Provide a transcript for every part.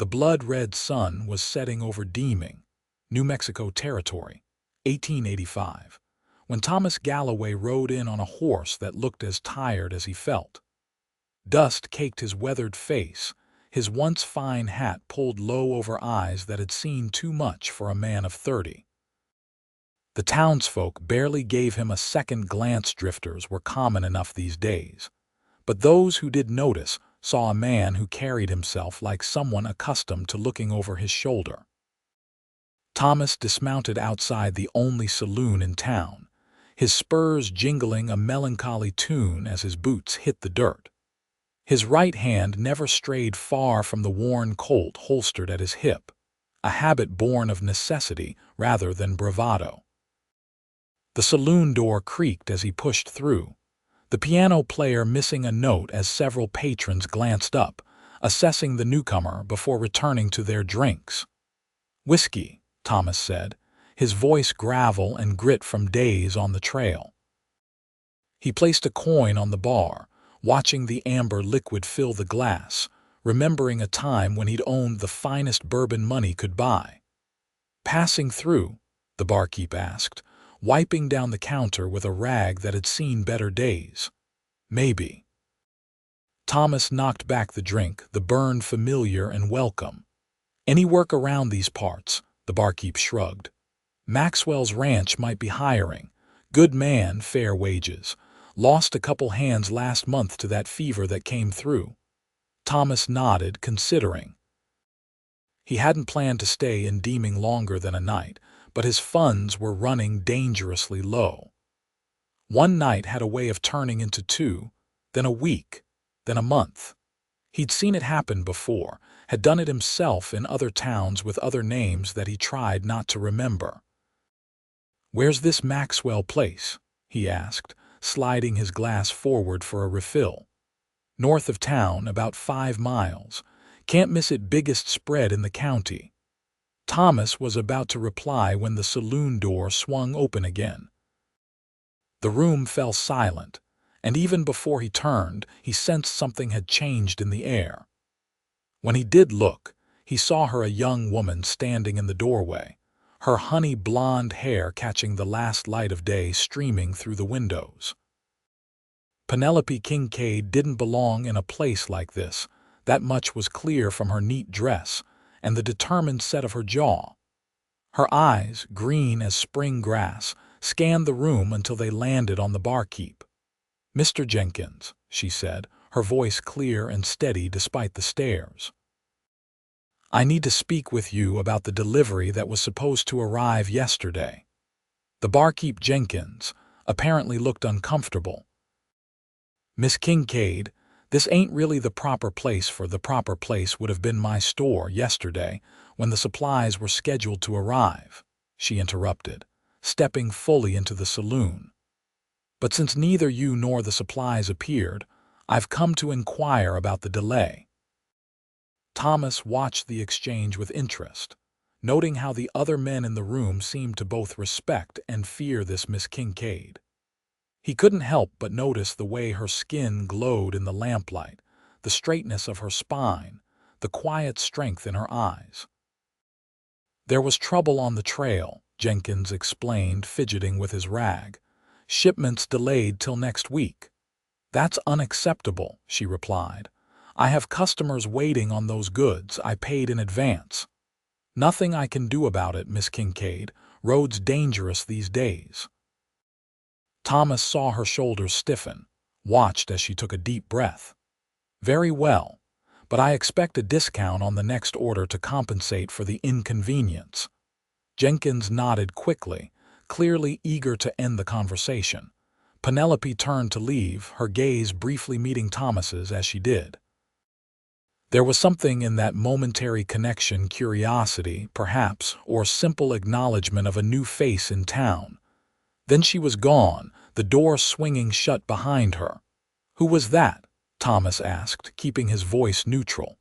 The blood-red sun was setting over Deming, New Mexico Territory, 1885, when Thomas Galloway rode in on a horse that looked as tired as he felt. Dust caked his weathered face, his once fine hat pulled low over eyes that had seen too much for a man of 30. The townsfolk barely gave him a second glance. Drifters were common enough these days, but those who did notice saw a man who carried himself like someone accustomed to looking over his shoulder. Thomas dismounted outside the only saloon in town, his spurs jingling a melancholy tune as his boots hit the dirt. His right hand never strayed far from the worn Colt holstered at his hip, a habit born of necessity rather than bravado. The saloon door creaked as he pushed through, the piano player missing a note as several patrons glanced up, assessing the newcomer before returning to their drinks. "Whiskey," Thomas said, his voice gravel and grit from days on the trail. He placed a coin on the bar, watching the amber liquid fill the glass, remembering a time when he'd owned the finest bourbon money could buy. "Passing through?" the barkeep asked, wiping down the counter with a rag that had seen better days. "Maybe." Thomas knocked back the drink, the burn familiar and welcome. "Any work around these parts?" the barkeep shrugged. "Maxwell's ranch might be hiring. Good man, fair wages. Lost a couple hands last month to that fever that came through." Thomas nodded, considering. He hadn't planned to stay in Deming longer than a night, but his funds were running dangerously low. One night had a way of turning into 2, then a week, then a month. He'd seen it happen before, had done it himself in other towns with other names that he tried not to remember. "Where's this Maxwell place?" he asked, sliding his glass forward for a refill. "North of town, about 5 miles. Can't miss it, biggest spread in the county." Thomas was about to reply when the saloon door swung open again. The room fell silent, and even before he turned, he sensed something had changed in the air. When he did look, he saw her, a young woman standing in the doorway, her honey blonde hair catching the last light of day streaming through the windows. Penelope Kincaid didn't belong in a place like this, that much was clear from her neat dress and the determined set of her jaw. Her eyes, green as spring grass, scanned the room until they landed on the barkeep. "Mr. Jenkins," she said, her voice clear and steady despite the stares. "I need to speak with you about the delivery that was supposed to arrive yesterday." The barkeep, Jenkins, apparently looked uncomfortable. "Miss Kincaid, this ain't really the proper place for the proper place would have been my store yesterday when the supplies were scheduled to arrive," she interrupted, stepping fully into the saloon. "But since neither you nor the supplies appeared, I've come to inquire about the delay." Thomas watched the exchange with interest, noting how the other men in the room seemed to both respect and fear this Miss Kincaid. He couldn't help but notice the way her skin glowed in the lamplight, the straightness of her spine, the quiet strength in her eyes. "There was trouble on the trail," Jenkins explained, fidgeting with his rag. "Shipments delayed till next week." "That's unacceptable," she replied. "I have customers waiting on those goods I paid in advance." "Nothing I can do about it, Miss Kincaid. Road's dangerous these days." Thomas saw her shoulders stiffen, watched as she took a deep breath. "Very well, but I expect a discount on the next order to compensate for the inconvenience." Jenkins nodded quickly, clearly eager to end the conversation. Penelope turned to leave, her gaze briefly meeting Thomas's as she did. There was something in that momentary connection, curiosity, perhaps, or simple acknowledgement of a new face in town. Then she was gone, the door swinging shut behind her. "Who was that?" Thomas asked, keeping his voice neutral.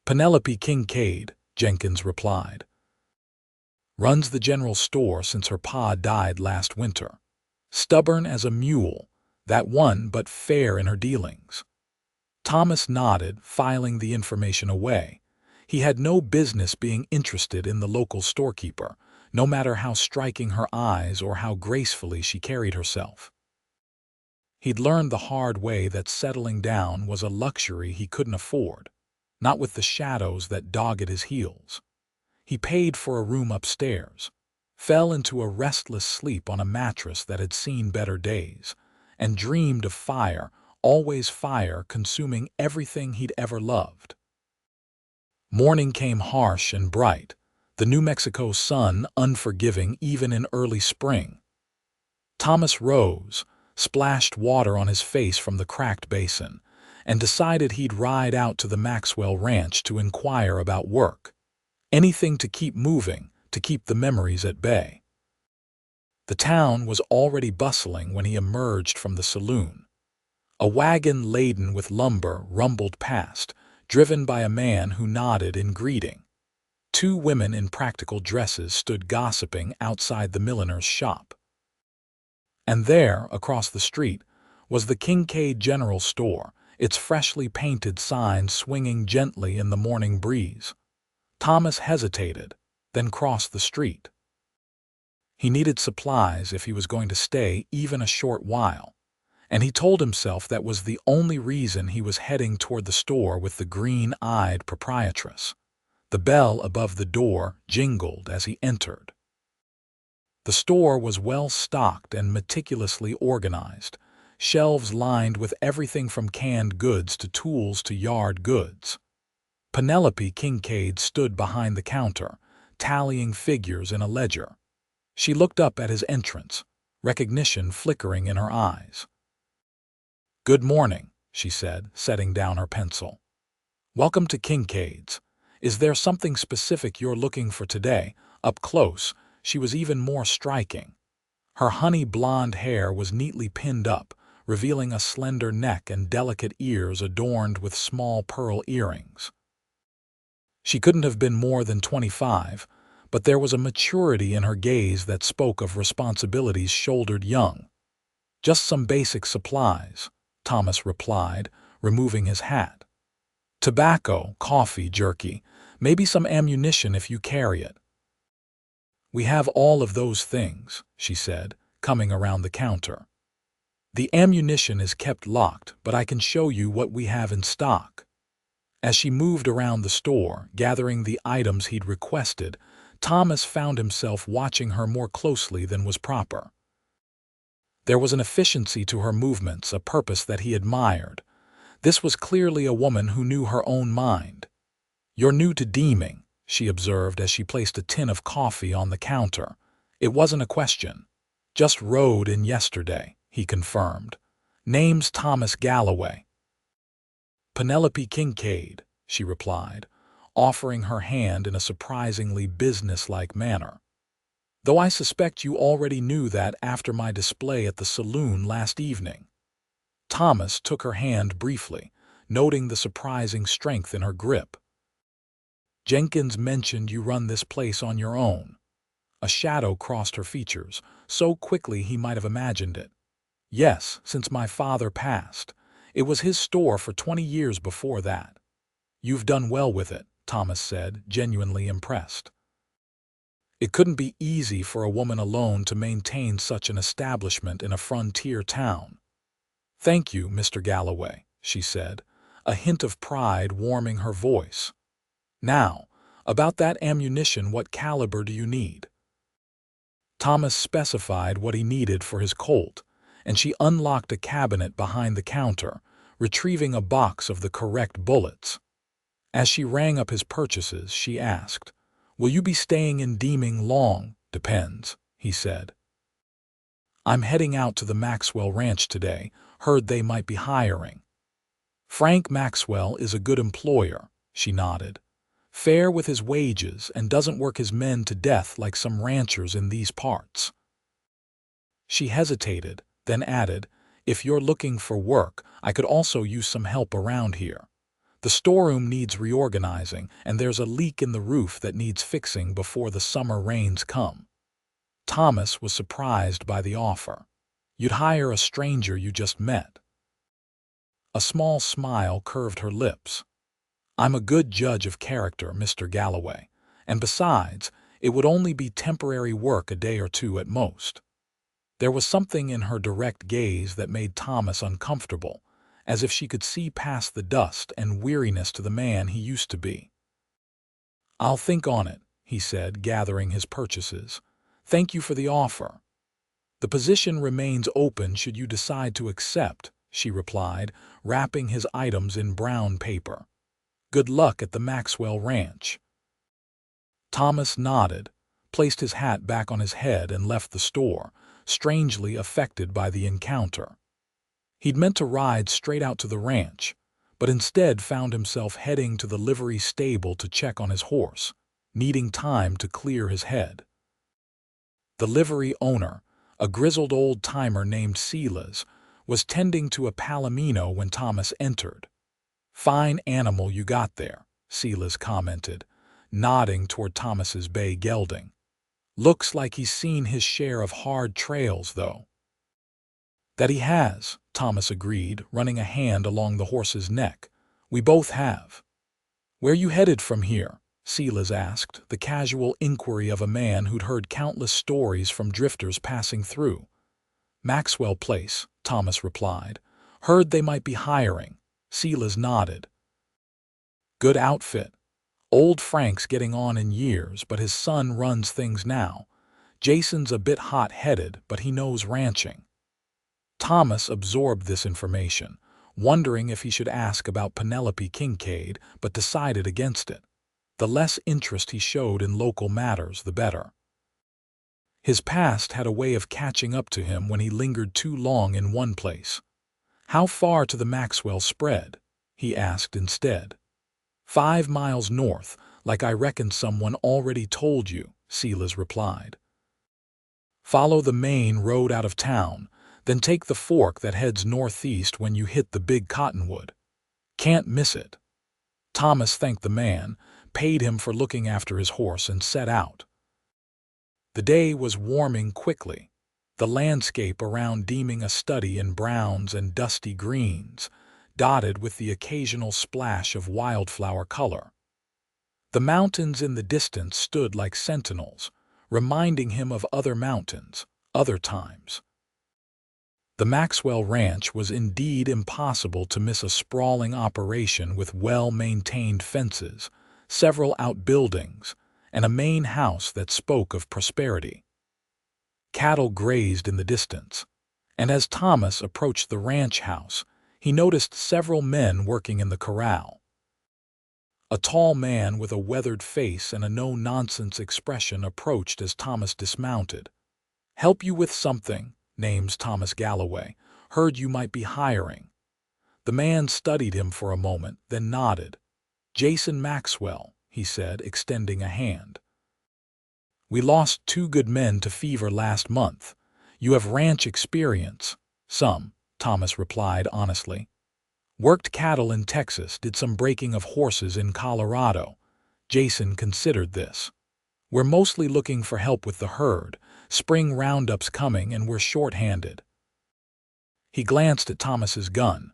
"Penelope Kincaid," Jenkins replied. "Runs the general store since her pa died last winter. Stubborn as a mule, that one, but fair in her dealings." Thomas nodded, filing the information away. He had no business being interested in the local storekeeper, no matter how striking her eyes or how gracefully she carried herself. He'd learned the hard way that settling down was a luxury he couldn't afford, not with the shadows that dogged his heels. He paid for a room upstairs, fell into a restless sleep on a mattress that had seen better days, and dreamed of fire, always fire, consuming everything he'd ever loved. Morning came harsh and bright, the New Mexico sun unforgiving even in early spring. Thomas rose, splashed water on his face from the cracked basin, and decided he'd ride out to the Maxwell Ranch to inquire about work. Anything to keep moving, to keep the memories at bay. The town was already bustling when he emerged from the saloon. A wagon laden with lumber rumbled past, driven by a man who nodded in greeting. Two women in practical dresses stood gossiping outside the milliner's shop. And there, across the street, was the Kincaid General Store, its freshly painted sign swinging gently in the morning breeze. Thomas hesitated, then crossed the street. He needed supplies if he was going to stay even a short while, and he told himself that was the only reason he was heading toward the store with the green-eyed proprietress. The bell above the door jingled as he entered. The store was well stocked and meticulously organized, shelves lined with everything from canned goods to tools to yard goods. Penelope Kincaid stood behind the counter, tallying figures in a ledger. She looked up at his entrance, recognition flickering in her eyes. "Good morning," she said, setting down her pencil. "Welcome to Kincaid's. Is there something specific you're looking for today?" Up close, she was even more striking. Her honey blonde hair was neatly pinned up, revealing a slender neck and delicate ears adorned with small pearl earrings. She couldn't have been more than 25, but there was a maturity in her gaze that spoke of responsibilities shouldered young. "Just some basic supplies," Thomas replied, removing his hat. "Tobacco, coffee, jerky, maybe some ammunition if you carry it." "We have all of those things," she said, coming around the counter. "The ammunition is kept locked, but I can show you what we have in stock." As she moved around the store, gathering the items he'd requested, Thomas found himself watching her more closely than was proper. There was an efficiency to her movements, a purpose that he admired. This was clearly a woman who knew her own mind. "You're new to Deming," she observed as she placed a tin of coffee on the counter. "It wasn't a question." "Just rode in yesterday," he confirmed. "Name's Thomas Galloway." "Penelope Kincaid," she replied, offering her hand in a surprisingly businesslike manner. "Though I suspect you already knew that after my display at the saloon last evening." Thomas took her hand briefly, noting the surprising strength in her grip. "Jenkins mentioned you run this place on your own." A shadow crossed her features, so quickly he might have imagined it. "Yes, since my father passed. It was his store for 20 years before that." "You've done well with it," Thomas said, genuinely impressed. It couldn't be easy for a woman alone to maintain such an establishment in a frontier town. "Thank you, Mr. Galloway," she said, a hint of pride warming her voice. "Now, about that ammunition, what caliber do you need?" Thomas specified what he needed for his Colt, and she unlocked a cabinet behind the counter, retrieving a box of the correct bullets. As she rang up his purchases, she asked, "Will you be staying in Deming long?" "Depends," he said. "I'm heading out to the Maxwell Ranch today. Heard they might be hiring." "Frank Maxwell is a good employer," she nodded. "Fair with his wages and doesn't work his men to death like some ranchers in these parts." She hesitated, then added, "If you're looking for work, I could also use some help around here. The storeroom needs reorganizing, and there's a leak in the roof that needs fixing before the summer rains come." Thomas was surprised by the offer. "You'd hire a stranger you just met." A small smile curved her lips. I'm a good judge of character, Mr. Galloway, and besides, it would only be temporary work, a day or two at most. There was something in her direct gaze that made Thomas uncomfortable, as if she could see past the dust and weariness to the man he used to be. "I'll think on it," he said, gathering his purchases. "Thank you for the offer." "The position remains open should you decide to accept," she replied, wrapping his items in brown paper. "Good luck at the Maxwell Ranch." Thomas nodded, placed his hat back on his head, and left the store, strangely affected by the encounter. He'd meant to ride straight out to the ranch, but instead found himself heading to the livery stable to check on his horse, needing time to clear his head. The livery owner, a grizzled old-timer named Silas, was tending to a palomino when Thomas entered. "Fine animal you got there," Silas commented, nodding toward Thomas's bay gelding. "Looks like he's seen his share of hard trails, though." "That he has," Thomas agreed, running a hand along the horse's neck. "We both have." "Where you headed from here?" Silas asked, the casual inquiry of a man who'd heard countless stories from drifters passing through. "Maxwell Place," Thomas replied. "Heard they might be hiring." Silas nodded. "Good outfit. Old Frank's getting on in years, but his son runs things now. Jason's a bit hot-headed, but he knows ranching." Thomas absorbed this information, wondering if he should ask about Penelope Kincaid, but decided against it. The less interest he showed in local matters, the better. His past had a way of catching up to him when he lingered too long in one place. "How far to the Maxwell spread?" he asked instead. 5 miles north, like I reckon someone already told you," Silas replied. "Follow the main road out of town, then take the fork that heads northeast when you hit the big cottonwood. Can't miss it." Thomas thanked the man, paid him for looking after his horse, and set out. The day was warming quickly, the landscape around Deming a study in browns and dusty greens, dotted with the occasional splash of wildflower color. The mountains in the distance stood like sentinels, reminding him of other mountains, other times. The Maxwell Ranch was indeed impossible to miss, a sprawling operation with well-maintained fences, several outbuildings, and a main house that spoke of prosperity. Cattle grazed in the distance, and as Thomas approached the ranch house, he noticed several men working in the corral. A tall man with a weathered face and a no-nonsense expression approached as Thomas dismounted. "Help you with something?" "Name's Thomas Galloway. Heard you might be hiring." The man studied him for a moment, then nodded. "Jason Maxwell," he said, extending a hand. "We lost 2 good men to fever last month. You have ranch experience." "Some," Thomas replied honestly. "Worked cattle in Texas, did some breaking of horses in Colorado." Jason considered this. "We're mostly looking for help with the herd. Spring roundup's coming and we're short-handed." He glanced at Thomas's gun.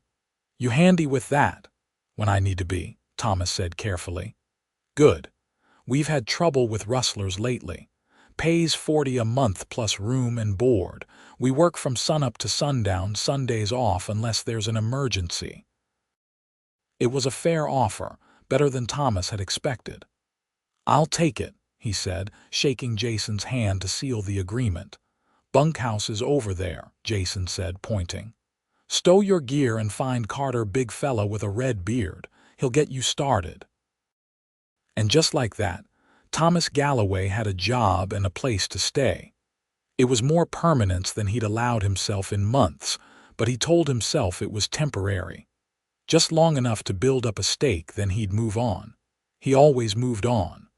"You handy with that?" "When I need to be," Thomas said carefully. "Good. We've had trouble with rustlers lately. Pays $40 a month plus room and board. We work from sunup to sundown, Sundays off unless there's an emergency." It was a fair offer, better than Thomas had expected. "I'll take it," he said, shaking Jason's hand to seal the agreement. "Bunkhouse is over there," Jason said, pointing. "Stow your gear and find Carter, big fella with a red beard. He'll get you started." And just like that, Thomas Galloway had a job and a place to stay. It was more permanence than he'd allowed himself in months, but he told himself it was temporary. Just long enough to build up a stake, then he'd move on. He always moved on.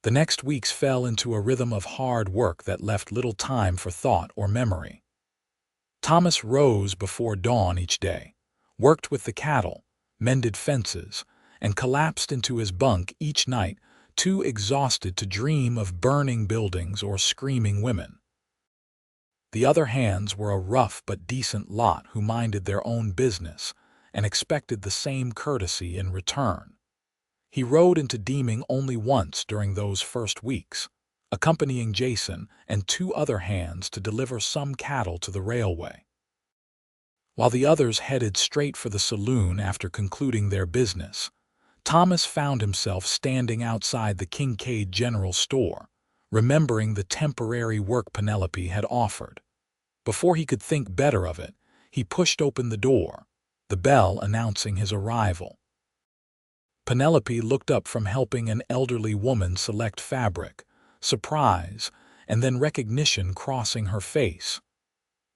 The next weeks fell into a rhythm of hard work that left little time for thought or memory. Thomas rose before dawn each day, worked with the cattle, mended fences, and collapsed into his bunk each night, too exhausted to dream of burning buildings or screaming women. The other hands were a rough but decent lot who minded their own business, and expected the same courtesy in return. He rode into Deming only once during those first weeks, accompanying Jason and two other hands to deliver some cattle to the railway. While the others headed straight for the saloon after concluding their business, Thomas found himself standing outside the Kincaid General Store, remembering the temporary work Penelope had offered. Before he could think better of it, he pushed open the door, the bell announcing his arrival. Penelope looked up from helping an elderly woman select fabric, surprise, and then recognition crossing her face.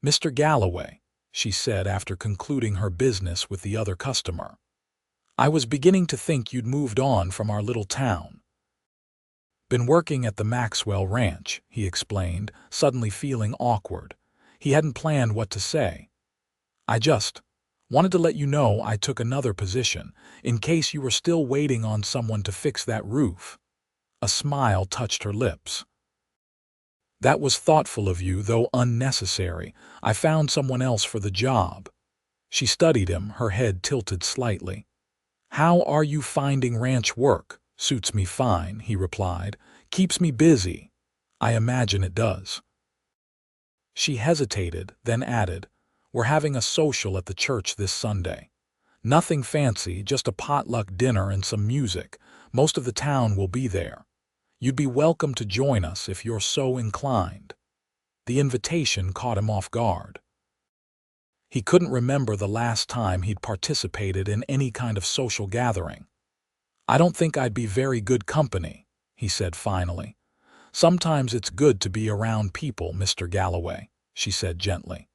"Mr. Galloway," she said after concluding her business with the other customer. "I was beginning to think you'd moved on from our little town." "Been working at the Maxwell Ranch," he explained, suddenly feeling awkward. He hadn't planned what to say. "I just wanted to let you know I took another position, in case you were still waiting on someone to fix that roof." A smile touched her lips. "That was thoughtful of you, though unnecessary. I found someone else for the job." She studied him, her head tilted slightly. "How are you finding ranch work?" "Suits me fine," he replied. "Keeps me busy." "I imagine it does." She hesitated, then added, "We're having a social at the church this Sunday. Nothing fancy, just a potluck dinner and some music. Most of the town will be there. You'd be welcome to join us if you're so inclined." The invitation caught him off guard. He couldn't remember the last time he'd participated in any kind of social gathering. "I don't think I'd be very good company," he said finally. "Sometimes it's good to be around people, Mr. Galloway," she said gently,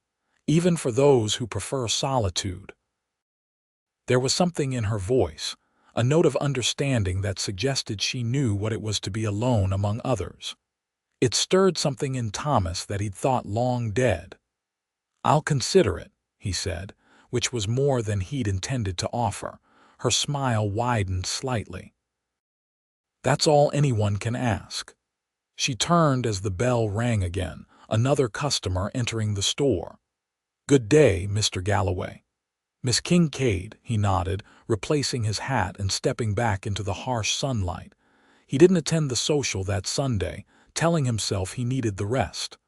"even for those who prefer solitude." There was something in her voice, a note of understanding that suggested she knew what it was to be alone among others. It stirred something in Thomas that he'd thought long dead. "I'll consider it," he said, which was more than he'd intended to offer. Her smile widened slightly. "That's all anyone can ask." She turned as the bell rang again, another customer entering the store. "Good day, Mr. Galloway." "Miss Kincaid," he nodded, replacing his hat and stepping back into the harsh sunlight. He didn't attend the social that Sunday, telling himself he needed the rest.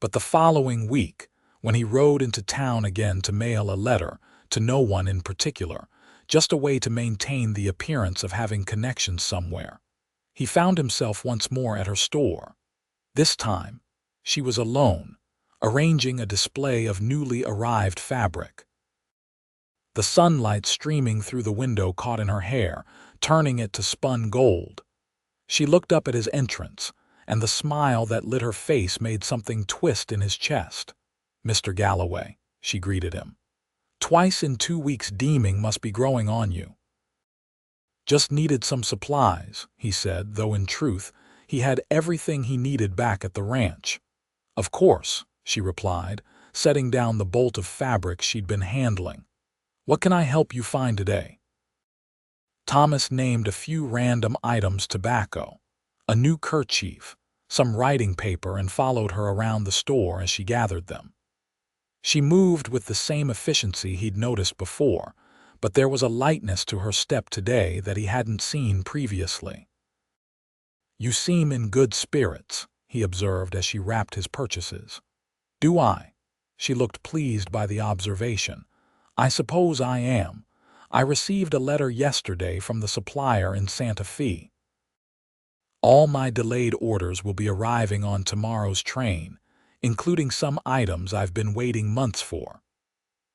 But the following week, when he rode into town again to mail a letter, to no one in particular, just a way to maintain the appearance of having connections somewhere, he found himself once more at her store. This time, she was alone, arranging a display of newly arrived fabric. The sunlight streaming through the window caught in her hair, turning it to spun gold. She looked up at his entrance, and the smile that lit her face made something twist in his chest. "Mr. Galloway," she greeted him. "Twice in 2 weeks Deming must be growing on you." "Just needed some supplies," he said, though in truth, he had everything he needed back at the ranch. "Of course," she replied, setting down the bolt of fabric she'd been handling. "What can I help you find today?" Thomas named a few random items: tobacco, a new kerchief, some writing paper, and followed her around the store as she gathered them. She moved with the same efficiency he'd noticed before, but there was a lightness to her step today that he hadn't seen previously. "You seem in good spirits," he observed as she wrapped his purchases. "Do I?" She looked pleased by the observation. "I suppose I am. I received a letter yesterday from the supplier in Santa Fe. All my delayed orders will be arriving on tomorrow's train, including some items I've been waiting months for."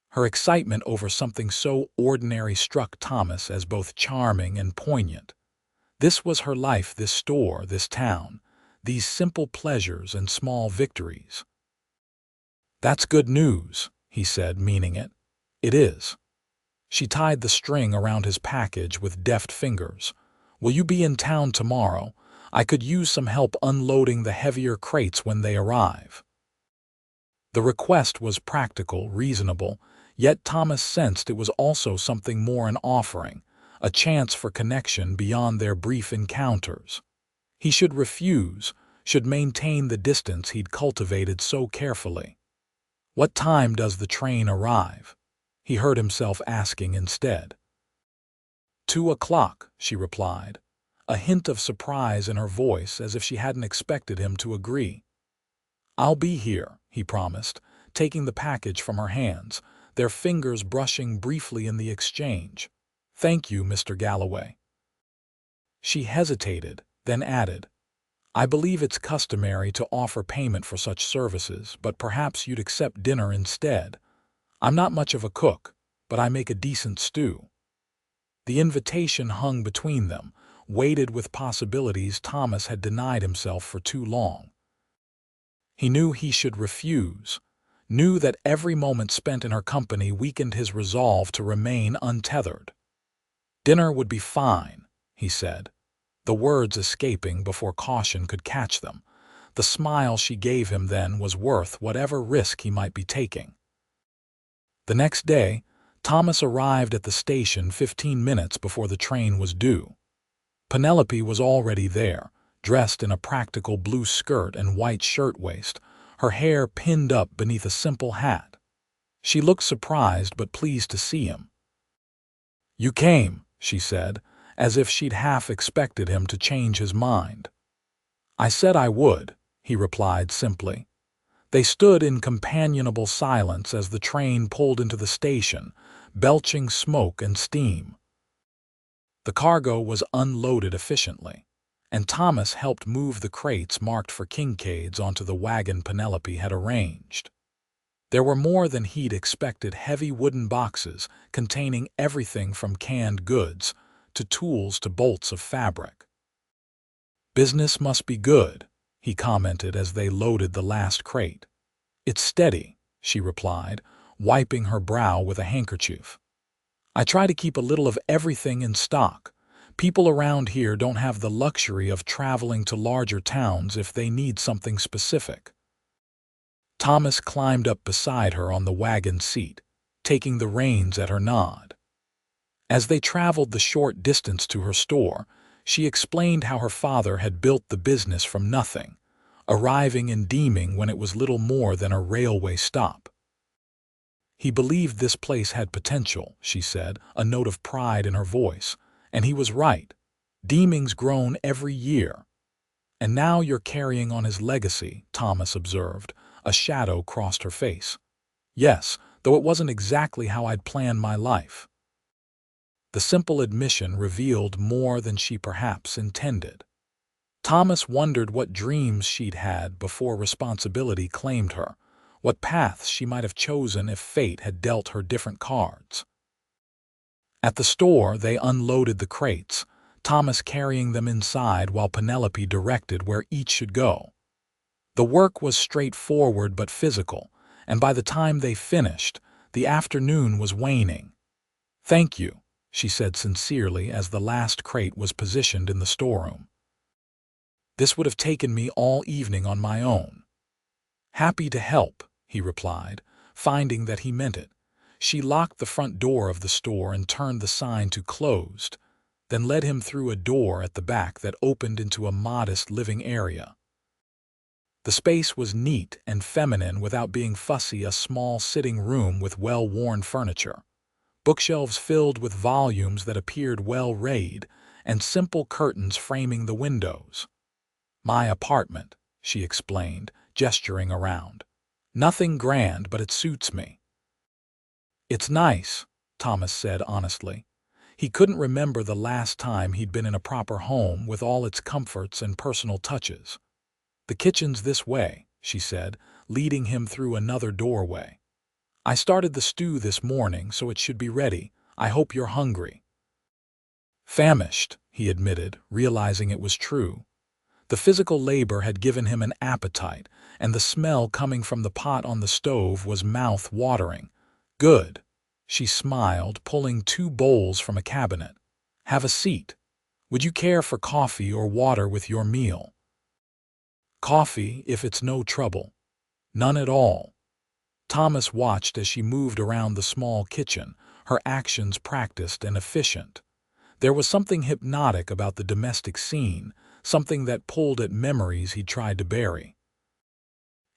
Her excitement over something so ordinary struck Thomas as both charming and poignant. This was her life, this store, this town, these simple pleasures and small victories. "That's good news," he said, meaning it. "It is." She tied the string around his package with deft fingers. "Will you be in town tomorrow? I could use some help unloading the heavier crates when they arrive." The request was practical, reasonable, yet Thomas sensed it was also something more, an offering, a chance for connection beyond their brief encounters. He should refuse, should maintain the distance he'd cultivated so carefully. "What time does the train arrive?" he heard himself asking instead. 2 o'clock, she replied, a hint of surprise in her voice as if she hadn't expected him to agree. I'll be here, he promised, taking the package from her hands, their fingers brushing briefly in the exchange. Thank you, Mr. Galloway. She hesitated, then added, I believe it's customary to offer payment for such services, but perhaps you'd accept dinner instead. I'm not much of a cook, but I make a decent stew. The invitation hung between them, weighted with possibilities Thomas had denied himself for too long. He knew he should refuse, knew that every moment spent in her company weakened his resolve to remain untethered. Dinner would be fine, he said, the words escaping before caution could catch them. The smile she gave him then was worth whatever risk he might be taking. The next day, Thomas arrived at the station 15 minutes before the train was due. Penelope was already there, dressed in a practical blue skirt and white shirtwaist, her hair pinned up beneath a simple hat. She looked surprised but pleased to see him. You came, she said, as if she'd half expected him to change his mind. I said I would, he replied simply. They stood in companionable silence as the train pulled into the station, belching smoke and steam. The cargo was unloaded efficiently, and Thomas helped move the crates marked for Kincaids onto the wagon Penelope had arranged. There were more than he'd expected, heavy wooden boxes containing everything from canned goods to tools to bolts of fabric. Business must be good, he commented as they loaded the last crate. It's steady, she replied, wiping her brow with a handkerchief. I try to keep a little of everything in stock. People around here don't have the luxury of traveling to larger towns if they need something specific. Thomas climbed up beside her on the wagon seat, taking the reins at her nod. As they traveled the short distance to her store, she explained how her father had built the business from nothing, arriving in Deming when it was little more than a railway stop. He believed this place had potential, she said, a note of pride in her voice, and he was right. Deming's grown every year. And now you're carrying on his legacy, Thomas observed. A shadow crossed her face. Yes, though it wasn't exactly how I'd planned my life. The simple admission revealed more than she perhaps intended. Thomas wondered what dreams she'd had before responsibility claimed her, what paths she might have chosen if fate had dealt her different cards. At the store, they unloaded the crates, Thomas carrying them inside while Penelope directed where each should go. The work was straightforward but physical, and by the time they finished, the afternoon was waning. Thank you, she said sincerely as the last crate was positioned in the storeroom. This would have taken me all evening on my own. Happy to help, he replied, finding that he meant it. She locked the front door of the store and turned the sign to closed, then led him through a door at the back that opened into a modest living area. The space was neat and feminine without being fussy, a small sitting room with well-worn furniture, bookshelves filled with volumes that appeared well-read, and simple curtains framing the windows. My apartment, she explained, gesturing around. Nothing grand, but it suits me. It's nice, Thomas said honestly. He couldn't remember the last time he'd been in a proper home with all its comforts and personal touches. The kitchen's this way, she said, leading him through another doorway. I started the stew this morning, so it should be ready. I hope you're hungry. Famished, he admitted, realizing it was true. The physical labor had given him an appetite, and the smell coming from the pot on the stove was mouth-watering. Good, she smiled, pulling 2 bowls from a cabinet. Have a seat. Would you care for coffee or water with your meal? Coffee, if it's no trouble. None at all. Thomas watched as she moved around the small kitchen, her actions practiced and efficient. There was something hypnotic about the domestic scene, something that pulled at memories he'd tried to bury.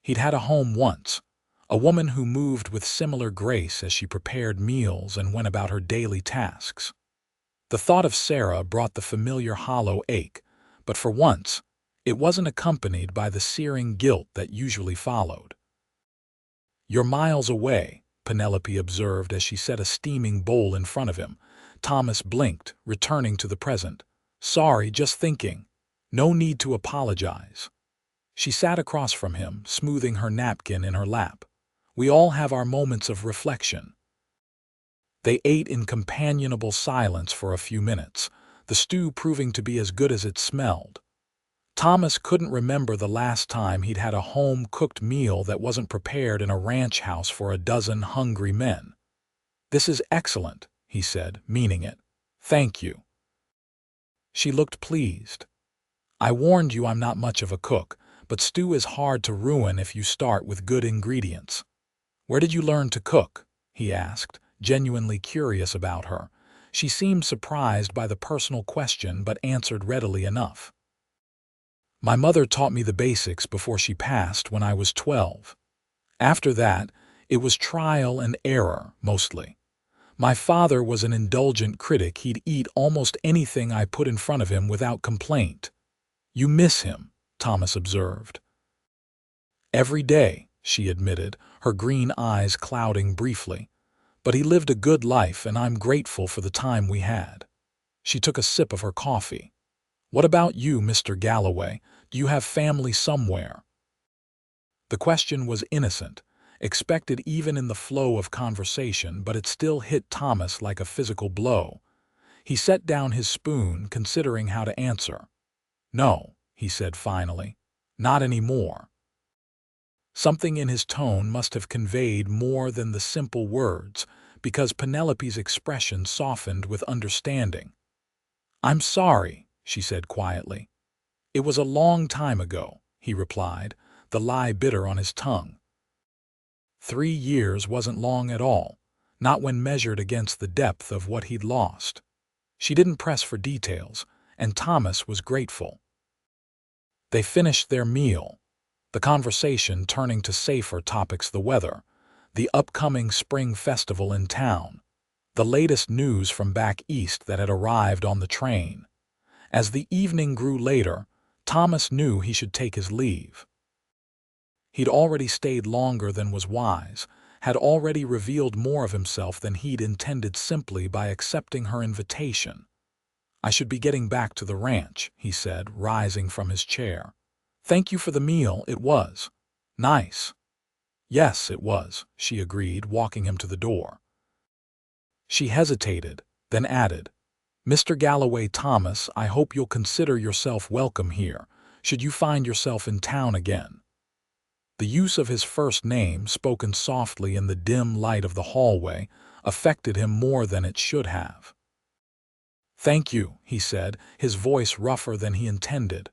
He'd had a home once, a woman who moved with similar grace as she prepared meals and went about her daily tasks. The thought of Sarah brought the familiar hollow ache, but for once, it wasn't accompanied by the searing guilt that usually followed. "You're miles away," Penelope observed as she set a steaming bowl in front of him. Thomas blinked, returning to the present. "Sorry, just thinking. No need to apologize." She sat across from him, smoothing her napkin in her lap. "We all have our moments of reflection." They ate in companionable silence for a few minutes, the stew proving to be as good as it smelled. Thomas couldn't remember the last time he'd had a home-cooked meal that wasn't prepared in a ranch house for a dozen hungry men. "This is excellent," he said, meaning it. "Thank you." She looked pleased. "I warned you I'm not much of a cook, but stew is hard to ruin if you start with good ingredients." "Where did you learn to cook?" he asked, genuinely curious about her. She seemed surprised by the personal question but answered readily enough. "My mother taught me the basics before she passed when I was 12. After that, it was trial and error, mostly. My father was an indulgent critic. He'd eat almost anything I put in front of him without complaint." "You miss him," Thomas observed. "Every day," she admitted, her green eyes clouding briefly. "But he lived a good life, and I'm grateful for the time we had." She took a sip of her coffee. "What about you, Mr. Galloway? Do you have family somewhere?" The question was innocent, expected even in the flow of conversation, but it still hit Thomas like a physical blow. He set down his spoon, considering how to answer. "No," he said finally. "Not anymore." Something in his tone must have conveyed more than the simple words, because Penelope's expression softened with understanding. "I'm sorry," she said quietly. "It was a long time ago," he replied, the lie bitter on his tongue. 3 years wasn't long at all, not when measured against the depth of what he'd lost. She didn't press for details, and Thomas was grateful. They finished their meal, the conversation turning to safer topics: the weather, the upcoming spring festival in town, the latest news from back east that had arrived on the train. As the evening grew later, Thomas knew he should take his leave. He'd already stayed longer than was wise, had already revealed more of himself than he'd intended simply by accepting her invitation. "I should be getting back to the ranch," he said, rising from his chair. "Thank you for the meal. It was nice." "Yes, it was," she agreed, walking him to the door. She hesitated, then added, "Mr. Galloway, Thomas, I hope you'll consider yourself welcome here, should you find yourself in town again." The use of his first name, spoken softly in the dim light of the hallway, affected him more than it should have. "Thank you," he said, his voice rougher than he intended.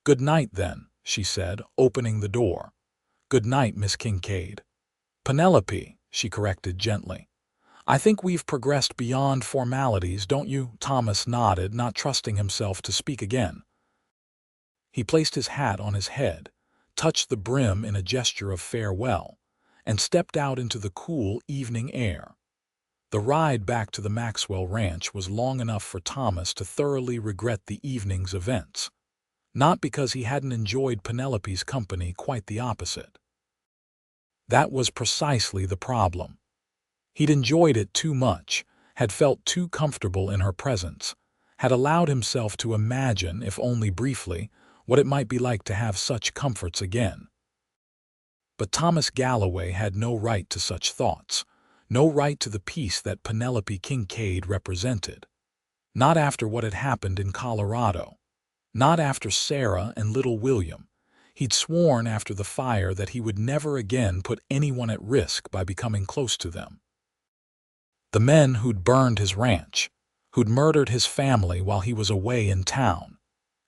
"Good night, then," she said, opening the door. "Good night, Miss Kincaid." "Penelope," she corrected gently. "I think we've progressed beyond formalities, don't you?" Thomas nodded, not trusting himself to speak again. He placed his hat on his head, touched the brim in a gesture of farewell, and stepped out into the cool evening air. The ride back to the Maxwell Ranch was long enough for Thomas to thoroughly regret the evening's events. Not because he hadn't enjoyed Penelope's company, quite the opposite. That was precisely the problem. He'd enjoyed it too much, had felt too comfortable in her presence, had allowed himself to imagine, if only briefly, what it might be like to have such comforts again. But Thomas Galloway had no right to such thoughts, no right to the peace that Penelope Kincaid represented. Not after what had happened in Colorado. Not after Sarah and little William. He'd sworn after the fire that he would never again put anyone at risk by becoming close to them. The men who'd burned his ranch, who'd murdered his family while he was away in town,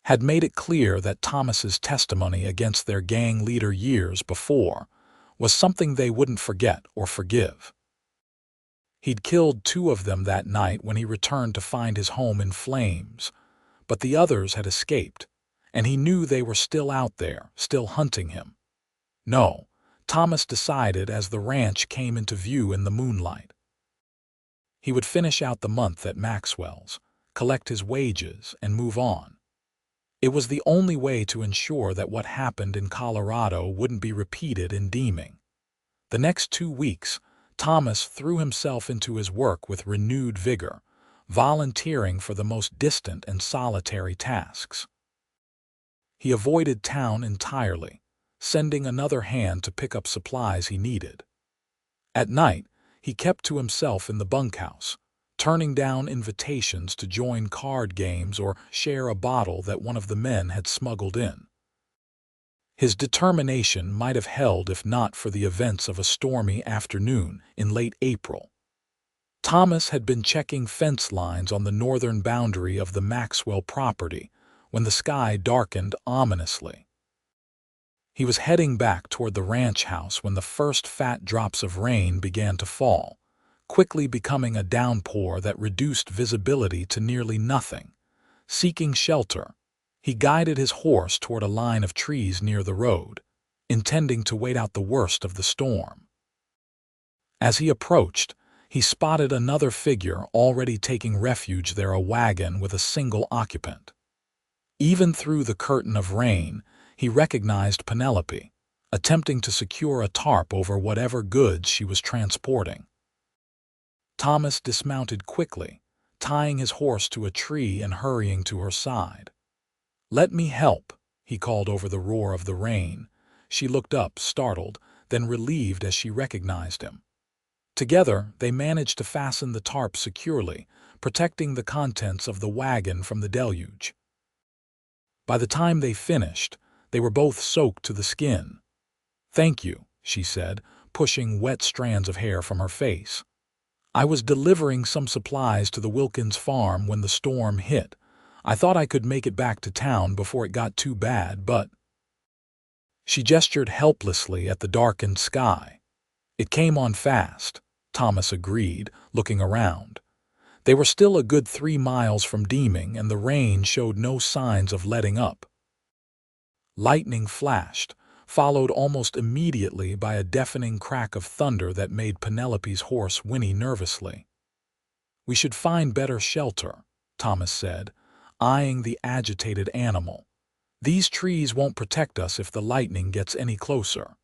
had made it clear that Thomas's testimony against their gang leader years before was something they wouldn't forget or forgive. He'd killed 2 of them that night when he returned to find his home in flames, but the others had escaped, and he knew they were still out there, still hunting him. No, Thomas decided as the ranch came into view in the moonlight. He would finish out the month at Maxwell's, collect his wages, and move on. It was the only way to ensure that what happened in Colorado wouldn't be repeated in Deming. The next 2 weeks, Thomas threw himself into his work with renewed vigor, volunteering for the most distant and solitary tasks. He avoided town entirely, sending another hand to pick up supplies he needed. At night, he kept to himself in the bunkhouse, turning down invitations to join card games or share a bottle that one of the men had smuggled in. His determination might have held if not for the events of a stormy afternoon in late April. Thomas had been checking fence lines on the northern boundary of the Maxwell property when the sky darkened ominously. He was heading back toward the ranch house when the first fat drops of rain began to fall, quickly becoming a downpour that reduced visibility to nearly nothing. Seeking shelter, he guided his horse toward a line of trees near the road, intending to wait out the worst of the storm. As he approached, he spotted another figure already taking refuge there, a wagon with a single occupant. Even through the curtain of rain, he recognized Penelope, attempting to secure a tarp over whatever goods she was transporting. Thomas dismounted quickly, tying his horse to a tree and hurrying to her side. "Let me help," he called over the roar of the rain. She looked up, startled, then relieved as she recognized him. Together, they managed to fasten the tarp securely, protecting the contents of the wagon from the deluge. By the time they finished, they were both soaked to the skin. "Thank you," she said, pushing wet strands of hair from her face. "I was delivering some supplies to the Wilkins farm when the storm hit. I thought I could make it back to town before it got too bad, but—" She gestured helplessly at the darkened sky. "It came on fast," Thomas agreed, looking around. They were still a good 3 miles from Deming, and the rain showed no signs of letting up. Lightning flashed, followed almost immediately by a deafening crack of thunder that made Penelope's horse whinny nervously. "We should find better shelter," Thomas said, eyeing the agitated animal. "These trees won't protect us if the lightning gets any closer."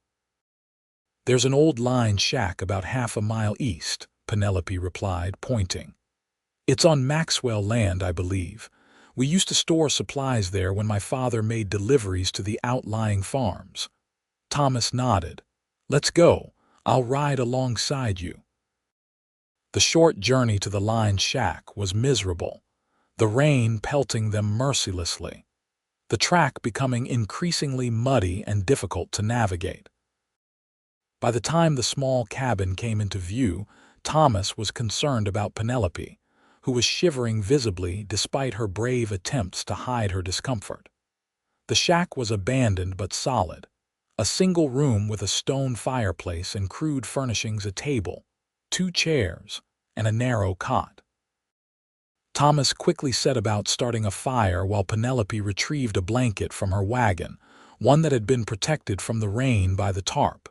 "There's an old line shack about half a mile east," Penelope replied, pointing. "It's on Maxwell land, I believe. We used to store supplies there when my father made deliveries to the outlying farms." Thomas nodded. "Let's go. I'll ride alongside you." The short journey to the line shack was miserable, the rain pelting them mercilessly, the track becoming increasingly muddy and difficult to navigate. By the time the small cabin came into view, Thomas was concerned about Penelope, who was shivering visibly despite her brave attempts to hide her discomfort. The shack was abandoned but solid, a single room with a stone fireplace and crude furnishings, a table, 2 chairs, and a narrow cot. Thomas quickly set about starting a fire while Penelope retrieved a blanket from her wagon, one that had been protected from the rain by the tarp.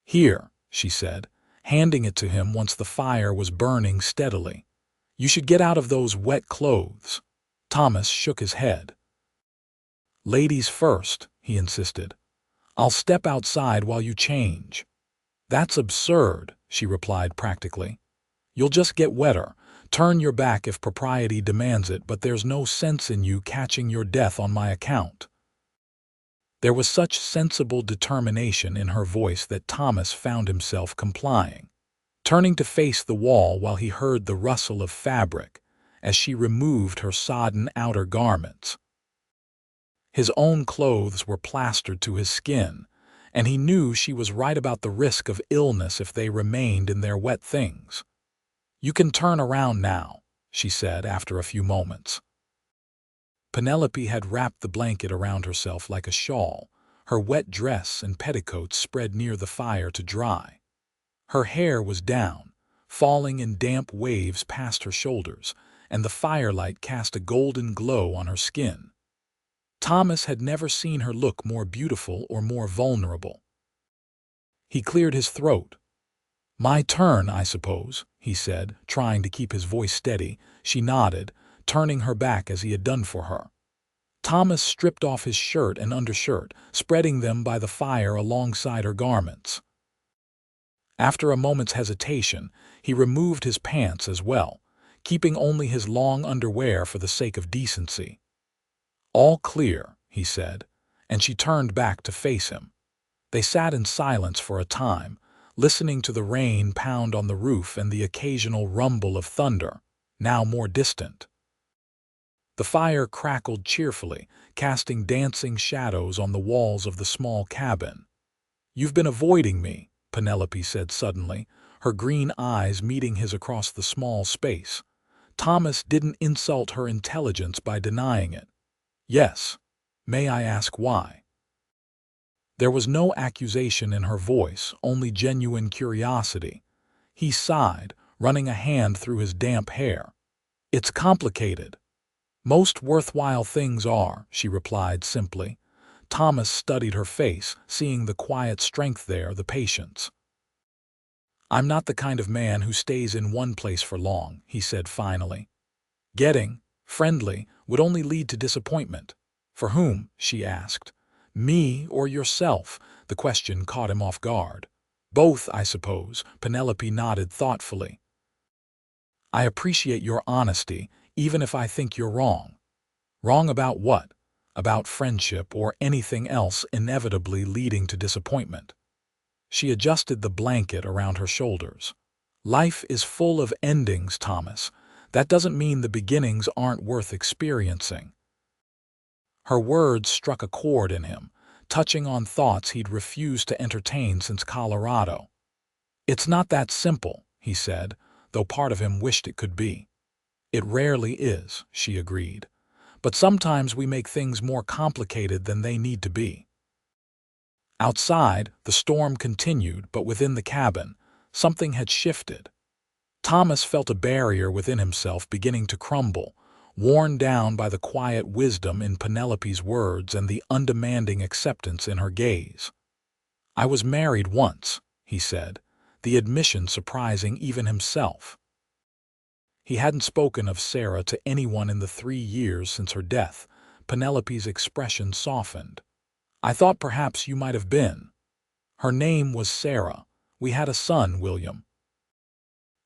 "Here," she said, handing it to him once the fire was burning steadily. "You should get out of those wet clothes." Thomas shook his head. "Ladies first," he insisted. "I'll step outside while you change." "That's absurd," she replied practically. "You'll just get wetter. Turn your back if propriety demands it, but there's no sense in you catching your death on my account." There was such sensible determination in her voice that Thomas found himself complying, turning to face the wall while he heard the rustle of fabric as she removed her sodden outer garments. His own clothes were plastered to his skin, and he knew she was right about the risk of illness if they remained in their wet things. "You can turn around now," she said after a few moments. Penelope had wrapped the blanket around herself like a shawl, her wet dress and petticoats spread near the fire to dry. Her hair was down, falling in damp waves past her shoulders, and the firelight cast a golden glow on her skin. Thomas had never seen her look more beautiful or more vulnerable. He cleared his throat. "My turn, I suppose," he said, trying to keep his voice steady. She nodded, turning her back as he had done for her. Thomas stripped off his shirt and undershirt, spreading them by the fire alongside her garments. After a moment's hesitation, he removed his pants as well, keeping only his long underwear for the sake of decency. "All clear," he said, and she turned back to face him. They sat in silence for a time, listening to the rain pound on the roof and the occasional rumble of thunder, now more distant. The fire crackled cheerfully, casting dancing shadows on the walls of the small cabin. "You've been avoiding me," Penelope said suddenly, her green eyes meeting his across the small space. Thomas didn't insult her intelligence by denying it. "Yes. May I ask why?" There was no accusation in her voice, only genuine curiosity. He sighed, running a hand through his damp hair. "It's complicated." "Most worthwhile things are," she replied simply. Thomas studied her face, seeing the quiet strength there, the patience. "I'm not the kind of man who stays in one place for long," he said finally. "Getting friendly would only lead to disappointment." "For whom?" she asked. "Me or yourself?" The question caught him off guard. "Both, I suppose," Penelope nodded thoughtfully. "I appreciate your honesty, even if I think you're wrong." "Wrong about what?" "About friendship or anything else inevitably leading to disappointment." She adjusted the blanket around her shoulders. "Life is full of endings, Thomas. That doesn't mean the beginnings aren't worth experiencing." Her words struck a chord in him, touching on thoughts he'd refused to entertain since Colorado. "It's not that simple," he said, though part of him wished it could be. "It rarely is," she agreed. "But sometimes we make things more complicated than they need to be." Outside, the storm continued, but within the cabin, something had shifted. Thomas felt a barrier within himself beginning to crumble, worn down by the quiet wisdom in Penelope's words and the undemanding acceptance in her gaze. "I was married once," he said, the admission surprising even himself. He hadn't spoken of Sarah to anyone in the 3 years since her death. Penelope's expression softened. "I thought perhaps you might have been." "Her name was Sarah. We had a son, William."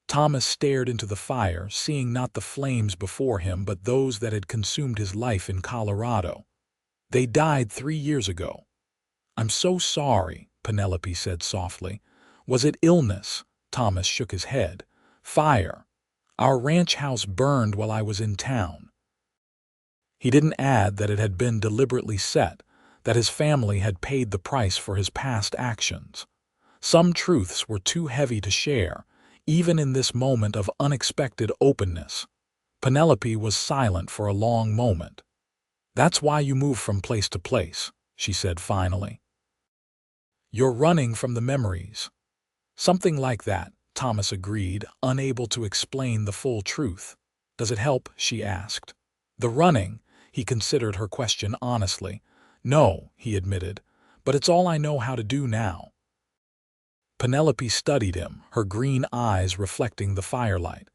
Thomas stared into the fire, seeing not the flames before him but those that had consumed his life in Colorado. "They died 3 years ago." "I'm so sorry," Penelope said softly. "Was it illness?" Thomas shook his head. "Fire. Our ranch house burned while I was in town." He didn't add that it had been deliberately set, that his family had paid the price for his past actions. Some truths were too heavy to share, even in this moment of unexpected openness. Penelope was silent for a long moment. "That's why you move from place to place," she said finally. "You're running from the memories." "Something like that," Thomas agreed, unable to explain the full truth. "Does it help?" she asked. "The running?" He considered her question honestly. "No," he admitted, "but it's all I know how to do now." Penelope studied him, her green eyes reflecting the firelight.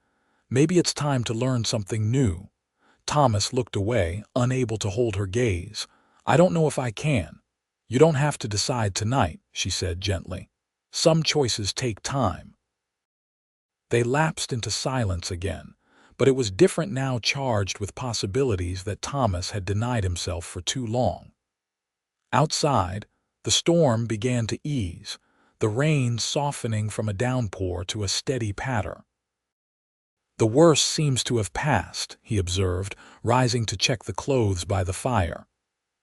"Maybe it's time to learn something new." Thomas looked away, unable to hold her gaze. "I don't know if I can." "You don't have to decide tonight," she said gently. "Some choices take time." They lapsed into silence again, but it was different now, charged with possibilities that Thomas had denied himself for too long. Outside, the storm began to ease, the rain softening from a downpour to a steady patter. "The worst seems to have passed," he observed, rising to check the clothes by the fire.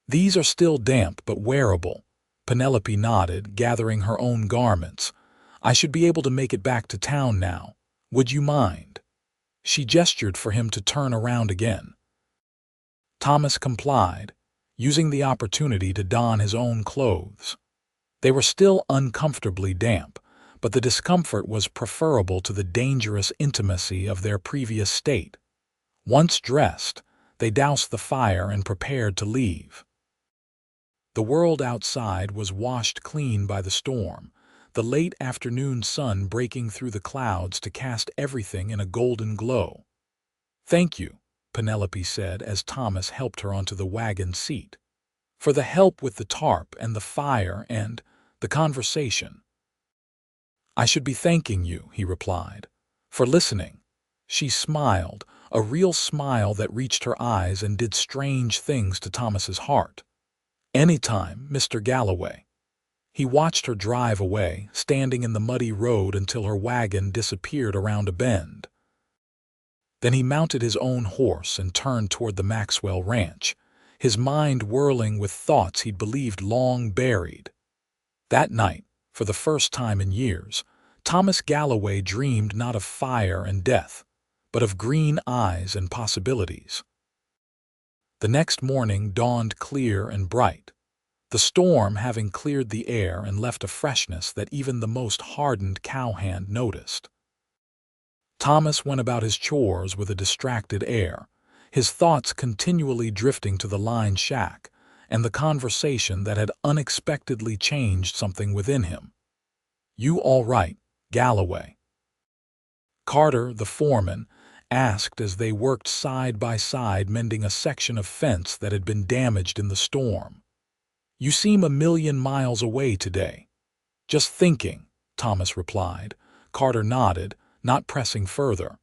"These are still damp but wearable." Penelope nodded, gathering her own garments. "I should be able to make it back to town now. Would you mind?" She gestured for him to turn around again. Thomas complied, using the opportunity to don his own clothes. They were still uncomfortably damp, but the discomfort was preferable to the dangerous intimacy of their previous state. Once dressed, they doused the fire and prepared to leave. The world outside was washed clean by the storm, the late afternoon sun breaking through the clouds to cast everything in a golden glow. "Thank you," Penelope said as Thomas helped her onto the wagon seat, "for the help with the tarp and the fire and the conversation." "I should be thanking you," he replied, "for listening." She smiled, a real smile that reached her eyes and did strange things to Thomas's heart. "Anytime, Mr. Galloway." He watched her drive away, standing in the muddy road until her wagon disappeared around a bend. Then he mounted his own horse and turned toward the Maxwell ranch, his mind whirling with thoughts he'd believed long buried. That night, for the first time in years, Thomas Galloway dreamed not of fire and death, but of green eyes and possibilities. The next morning dawned clear and bright, the storm having cleared the air and left a freshness that even the most hardened cowhand noticed. Thomas went about his chores with a distracted air, his thoughts continually drifting to the line shack and the conversation that had unexpectedly changed something within him. "You all right, Galloway?" Carter, the foreman, asked as they worked side by side mending a section of fence that had been damaged in the storm. "You seem a million miles away today." "Just thinking," Thomas replied. Carter nodded, not pressing further.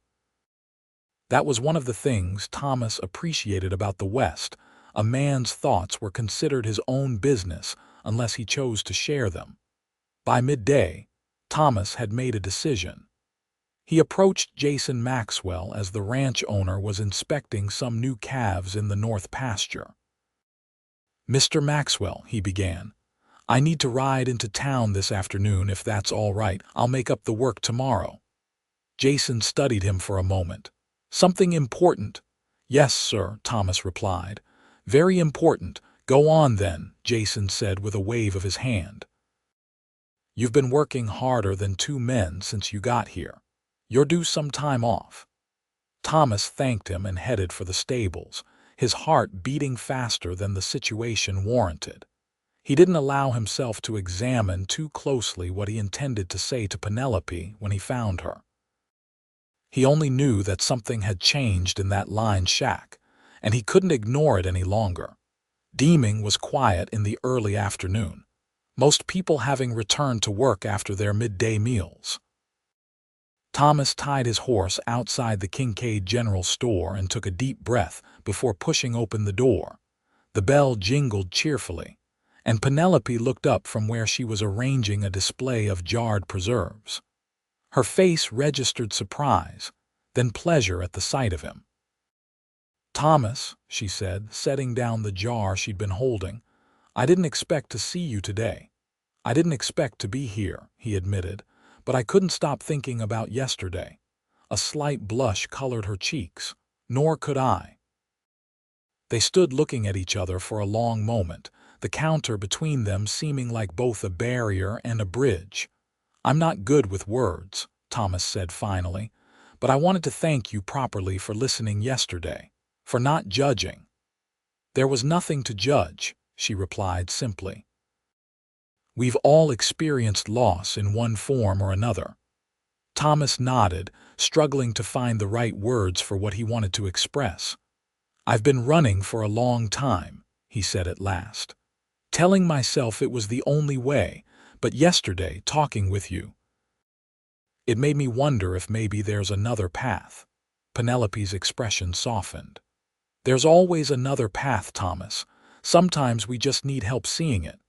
That was one of the things Thomas appreciated about the West. A man's thoughts were considered his own business unless he chose to share them. By midday, Thomas had made a decision. He approached Jason Maxwell as the ranch owner was inspecting some new calves in the north pasture. "Mr. Maxwell," he began, "I need to ride into town this afternoon if that's all right. I'll make up the work tomorrow." Jason studied him for a moment. "Something important?" "Yes, sir," Thomas replied. "Very important. Go on then," Jason said with a wave of his hand. "You've been working harder than two men since you got here. You're due some time off." Thomas thanked him and headed for the stables, his heart beating faster than the situation warranted. He didn't allow himself to examine too closely what he intended to say to Penelope when he found her. He only knew that something had changed in that line shack, and he couldn't ignore it any longer. Deming was quiet in the early afternoon, most people having returned to work after their midday meals. Thomas tied his horse outside the Kincaid General Store and took a deep breath before pushing open the door. The bell jingled cheerfully, and Penelope looked up from where she was arranging a display of jarred preserves. Her face registered surprise, then pleasure at the sight of him. "Thomas," she said, setting down the jar she'd been holding, "I didn't expect to see you today." "I didn't expect to be here," he admitted, "but I couldn't stop thinking about yesterday." A slight blush colored her cheeks. "Nor could I." They stood looking at each other for a long moment, the counter between them seeming like both a barrier and a bridge. "I'm not good with words," Thomas said finally, "but I wanted to thank you properly for listening yesterday, for not judging." "There was nothing to judge," she replied simply. "We've all experienced loss in one form or another." Thomas nodded, struggling to find the right words for what he wanted to express. "I've been running for a long time," he said at last, "telling myself it was the only way, but yesterday, talking with you, it made me wonder if maybe there's another path." Penelope's expression softened. "There's always another path, Thomas. Sometimes we just need help seeing it."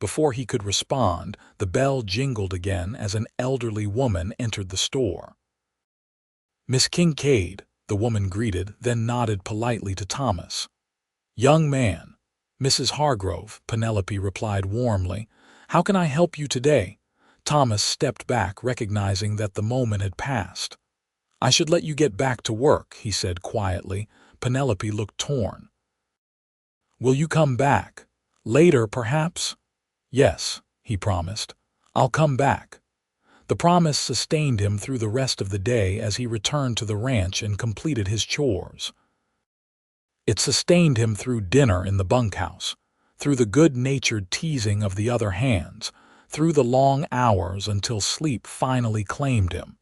Before he could respond, the bell jingled again as an elderly woman entered the store. "Miss Kincaid," the woman greeted, then nodded politely to Thomas. "Young man." "Mrs. Hargrove," Penelope replied warmly. "How can I help you today?" Thomas stepped back, recognizing that the moment had passed. "I should let you get back to work," he said quietly. Penelope looked torn. "Will you come back? Later, perhaps?" "Yes," he promised. "I'll come back." The promise sustained him through the rest of the day as he returned to the ranch and completed his chores. It sustained him through dinner in the bunkhouse, through the good-natured teasing of the other hands, through the long hours until sleep finally claimed him.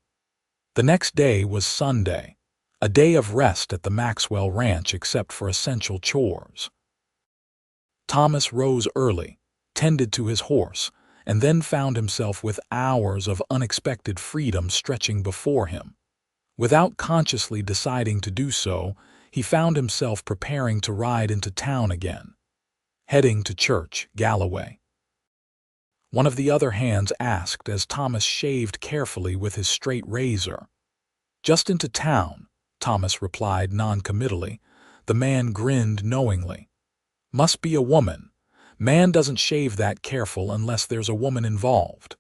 The next day was Sunday, a day of rest at the Maxwell Ranch except for essential chores. Thomas rose early, tended to his horse, and then found himself with hours of unexpected freedom stretching before him. Without consciously deciding to do so, he found himself preparing to ride into town again, heading to church, Galloway. One of the other hands asked as Thomas shaved carefully with his straight razor. "Just into town," Thomas replied noncommittally. The man grinned knowingly. "Must be a woman. Man doesn't shave that careful unless there's a woman involved."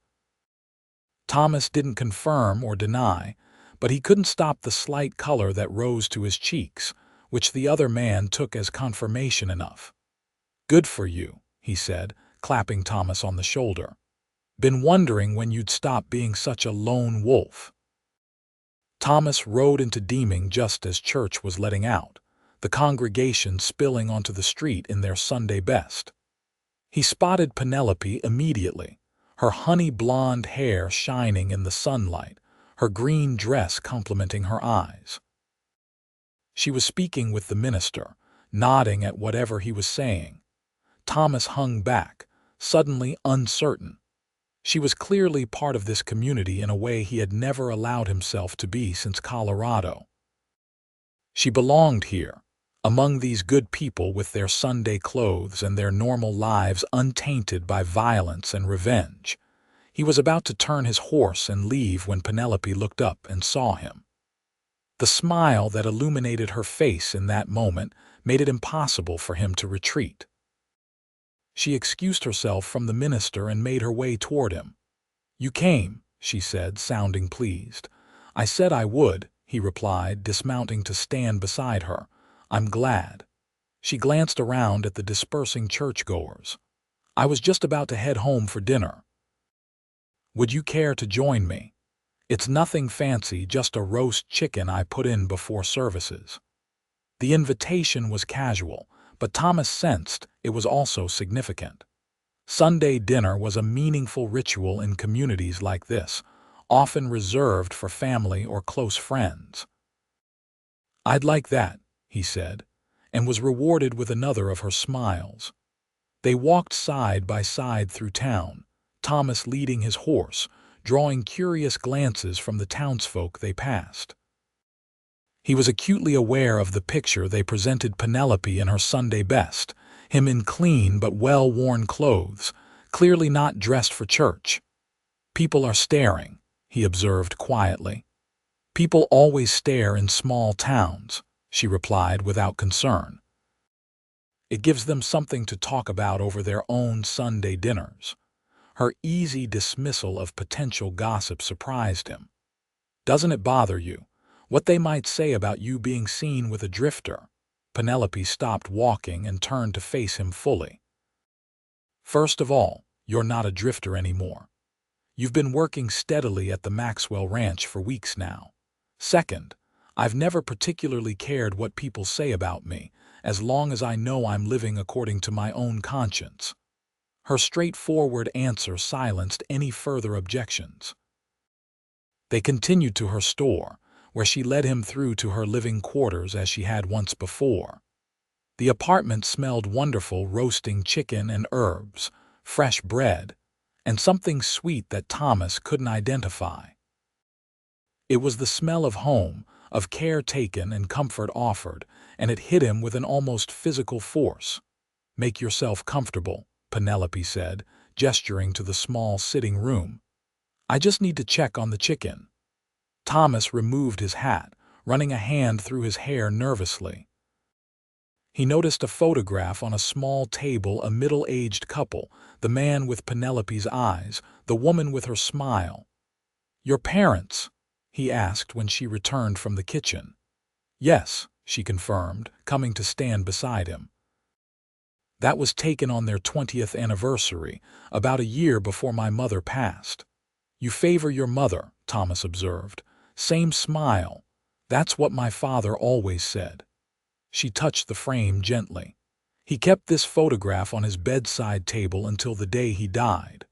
Thomas didn't confirm or deny, but he couldn't stop the slight color that rose to his cheeks, which the other man took as confirmation enough. "Good for you," he said, clapping Thomas on the shoulder. "Been wondering when you'd stop being such a lone wolf." Thomas rode into Deming just as church was letting out, the congregation spilling onto the street in their Sunday best. He spotted Penelope immediately, her honey blonde hair shining in the sunlight, her green dress complementing her eyes. She was speaking with the minister, nodding at whatever he was saying. Thomas hung back, suddenly uncertain. She was clearly part of this community in a way he had never allowed himself to be since Colorado. She belonged here, among these good people with their Sunday clothes and their normal lives untainted by violence and revenge. He was about to turn his horse and leave when Penelope looked up and saw him. The smile that illuminated her face in that moment made it impossible for him to retreat. She excused herself from the minister and made her way toward him. "You came," she said, sounding pleased. "I said I would," he replied, dismounting to stand beside her. "I'm glad." She glanced around at the dispersing churchgoers. "I was just about to head home for dinner. Would you care to join me? It's nothing fancy, just a roast chicken I put in before services." The invitation was casual, but Thomas sensed it was also significant. Sunday dinner was a meaningful ritual in communities like this, often reserved for family or close friends. "I'd like that," he said, and was rewarded with another of her smiles. They walked side by side through town, Thomas leading his horse, drawing curious glances from the townsfolk they passed. He was acutely aware of the picture they presented Penelope in her Sunday best, him in clean but well-worn clothes, clearly not dressed for church. "People are staring," he observed quietly. "People always stare in small towns," she replied without concern. "It gives them something to talk about over their own Sunday dinners." Her easy dismissal of potential gossip surprised him. "Doesn't it bother you what they might say about you being seen with a drifter?" Penelope stopped walking and turned to face him fully. "First of all, you're not a drifter anymore. You've been working steadily at the Maxwell Ranch for weeks now. Second, I've never particularly cared what people say about me, as long as I know I'm living according to my own conscience." Her straightforward answer silenced any further objections. They continued to her store, where she led him through to her living quarters as she had once before. The apartment smelled wonderful, roasting chicken and herbs, fresh bread, and something sweet that Thomas couldn't identify. It was the smell of home, of care taken and comfort offered, and it hit him with an almost physical force. "Make yourself comfortable," Penelope said, gesturing to the small sitting room. "I just need to check on the chicken." Thomas removed his hat, running a hand through his hair nervously. He noticed a photograph on a small table, a middle-aged couple, the man with Penelope's eyes, the woman with her smile. "Your parents?" he asked when she returned from the kitchen. "Yes," she confirmed, coming to stand beside him. "That was taken on their 20th anniversary, about a year before my mother passed." "You favor your mother," Thomas observed. "Same smile. That's what my father always said." She touched the frame gently. "He kept this photograph on his bedside table until the day he died."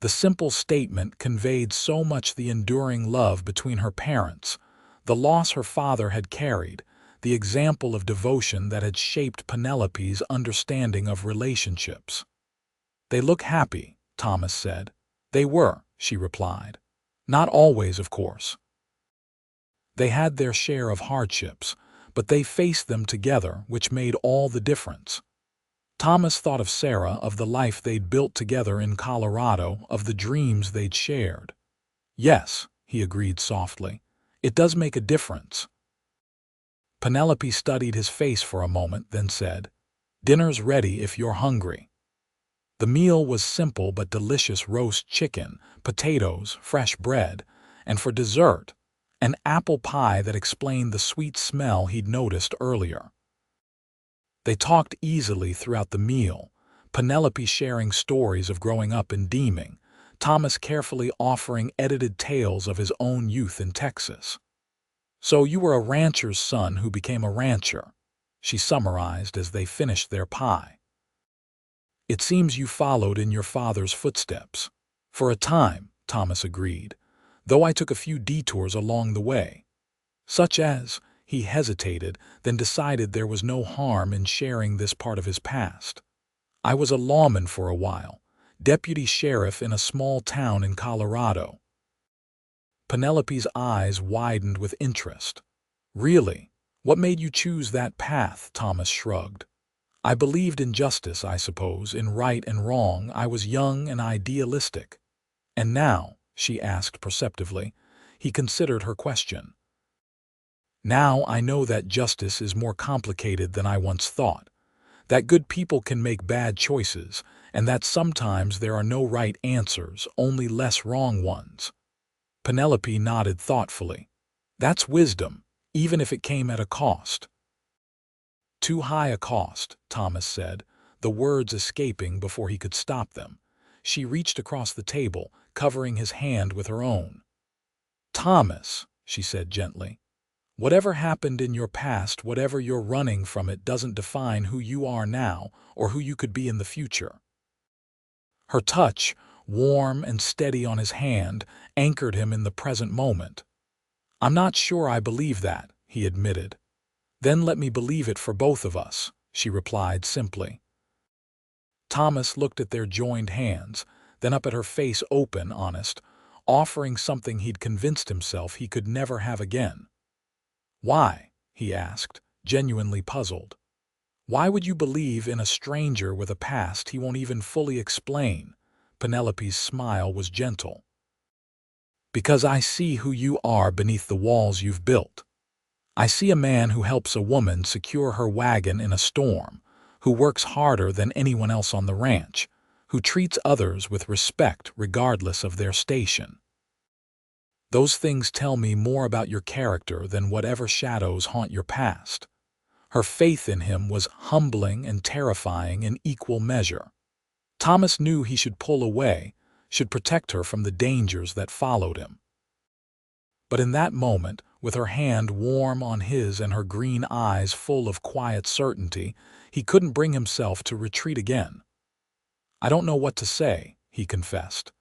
The simple statement conveyed so much: the enduring love between her parents, the loss her father had carried, the example of devotion that had shaped Penelope's understanding of relationships. "They look happy," Thomas said. "They were," she replied. "Not always, of course. They had their share of hardships, but they faced them together, which made all the difference." Thomas thought of Sarah, of the life they'd built together in Colorado, of the dreams they'd shared. "Yes," he agreed softly, "it does make a difference." Penelope studied his face for a moment, then said, "Dinner's ready if you're hungry." The meal was simple but delicious: roast chicken, potatoes, fresh bread, and for dessert, an apple pie that explained the sweet smell he'd noticed earlier. They talked easily throughout the meal, Penelope sharing stories of growing up in Deming, Thomas carefully offering edited tales of his own youth in Texas. "So you were a rancher's son who became a rancher," she summarized as they finished their pie. "It seems you followed in your father's footsteps." "For a time," Thomas agreed, "though I took a few detours along the way." "Such as?" He hesitated, then decided there was no harm in sharing this part of his past. "I was a lawman for a while, deputy sheriff in a small town in Colorado." Penelope's eyes widened with interest. "Really? What made you choose that path?" Thomas shrugged. "I believed in justice, I suppose, in right and wrong. I was young and idealistic." "And now?" she asked perceptively. He considered her question. "Now I know that justice is more complicated than I once thought, that good people can make bad choices, and that sometimes there are no right answers, only less wrong ones." Penelope nodded thoughtfully. "That's wisdom, even if it came at a cost." "Too high a cost," Thomas said, the words escaping before he could stop them. She reached across the table, covering his hand with her own. "Thomas," she said gently, "whatever happened in your past, whatever you're running from, it doesn't define who you are now or who you could be in the future." Her touch, warm and steady on his hand, anchored him in the present moment. "I'm not sure I believe that," he admitted. "Then let me believe it for both of us," she replied simply. Thomas looked at their joined hands, then up at her face, open, honest, offering something he'd convinced himself he could never have again. "Why?" he asked, genuinely puzzled. "Why would you believe in a stranger with a past he won't even fully explain?" Penelope's smile was gentle. "Because I see who you are beneath the walls you've built. I see a man who helps a woman secure her wagon in a storm, who works harder than anyone else on the ranch, who treats others with respect regardless of their station. Those things tell me more about your character than whatever shadows haunt your past." Her faith in him was humbling and terrifying in equal measure. Thomas knew he should pull away, should protect her from the dangers that followed him. But in that moment, with her hand warm on his and her green eyes full of quiet certainty, he couldn't bring himself to retreat again. "I don't know what to say," he confessed.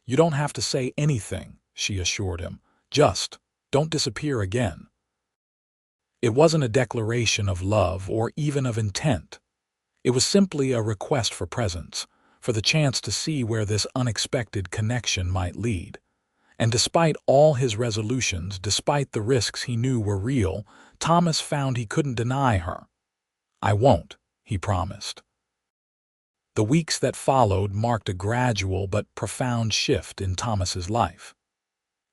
"You don't have to say anything," she assured him. "Just don't disappear again." It wasn't a declaration of love or even of intent. It was simply a request for presence, for the chance to see where this unexpected connection might lead. And despite all his resolutions, despite the risks he knew were real, Thomas found he couldn't deny her. "I won't," he promised. The weeks that followed marked a gradual but profound shift in Thomas's life.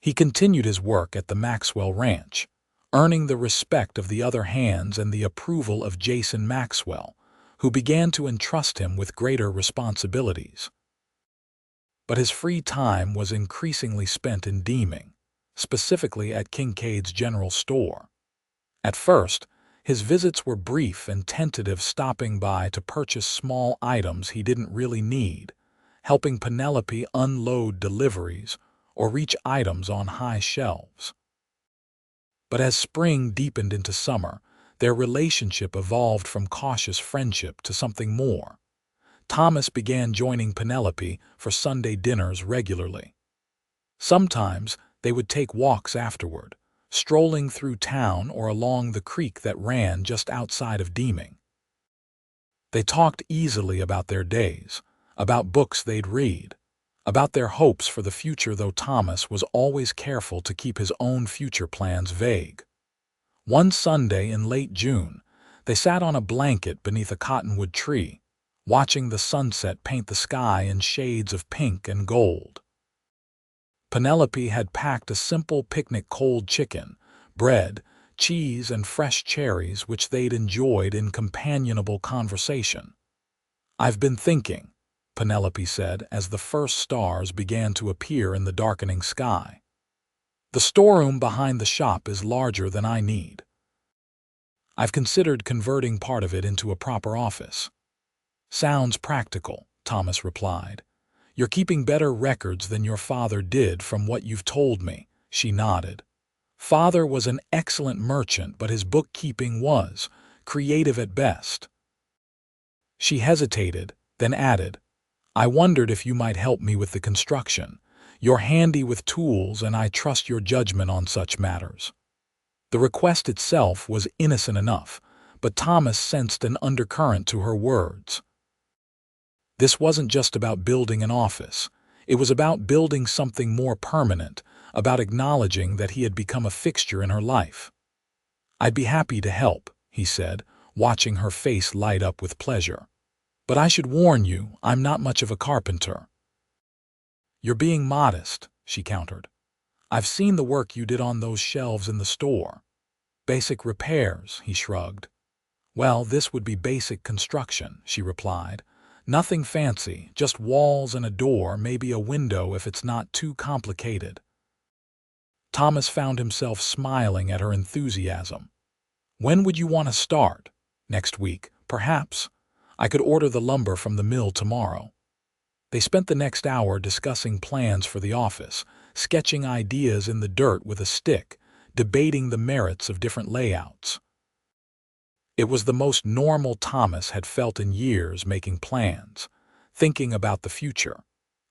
He continued his work at the Maxwell Ranch, earning the respect of the other hands and the approval of Jason Maxwell, who began to entrust him with greater responsibilities. But his free time was increasingly spent in Deming, specifically at Kincaid's general store. At first, his visits were brief and tentative, stopping by to purchase small items he didn't really need, helping Penelope unload deliveries or reach items on high shelves. But as spring deepened into summer, their relationship evolved from cautious friendship to something more. Thomas began joining Penelope for Sunday dinners regularly. Sometimes they would take walks afterward, strolling through town or along the creek that ran just outside of Deming. They talked easily about their days, about books they'd read, about their hopes for the future, though Thomas was always careful to keep his own future plans vague. One Sunday in late June, they sat on a blanket beneath a cottonwood tree, watching the sunset paint the sky in shades of pink and gold. Penelope had packed a simple picnic: cold chicken, bread, cheese, and fresh cherries, which they'd enjoyed in companionable conversation. "I've been thinking," Penelope said as the first stars began to appear in the darkening sky. "The storeroom behind the shop is larger than I need. I've considered converting part of it into a proper office." "Sounds practical," Thomas replied. "You're keeping better records than your father did from what you've told me," she nodded. "Father was an excellent merchant, but his bookkeeping was creative at best." She hesitated, then added, "I wondered if you might help me with the construction. You're handy with tools, and I trust your judgment on such matters." The request itself was innocent enough, but Thomas sensed an undercurrent to her words. This wasn't just about building an office. It was about building something more permanent, about acknowledging that he had become a fixture in her life. "I'd be happy to help," he said, watching her face light up with pleasure. "But I should warn you, I'm not much of a carpenter." "You're being modest," she countered. "I've seen the work you did on those shelves in the store." "Basic repairs," he shrugged. "Well, this would be basic construction," she replied. "Nothing fancy, just walls and a door, maybe a window if it's not too complicated." Thomas found himself smiling at her enthusiasm. "When would you want to start?" "Next week, perhaps. I could order the lumber from the mill tomorrow." They spent the next hour discussing plans for the office, sketching ideas in the dirt with a stick, debating the merits of different layouts. It was the most normal Thomas had felt in years, making plans, thinking about the future,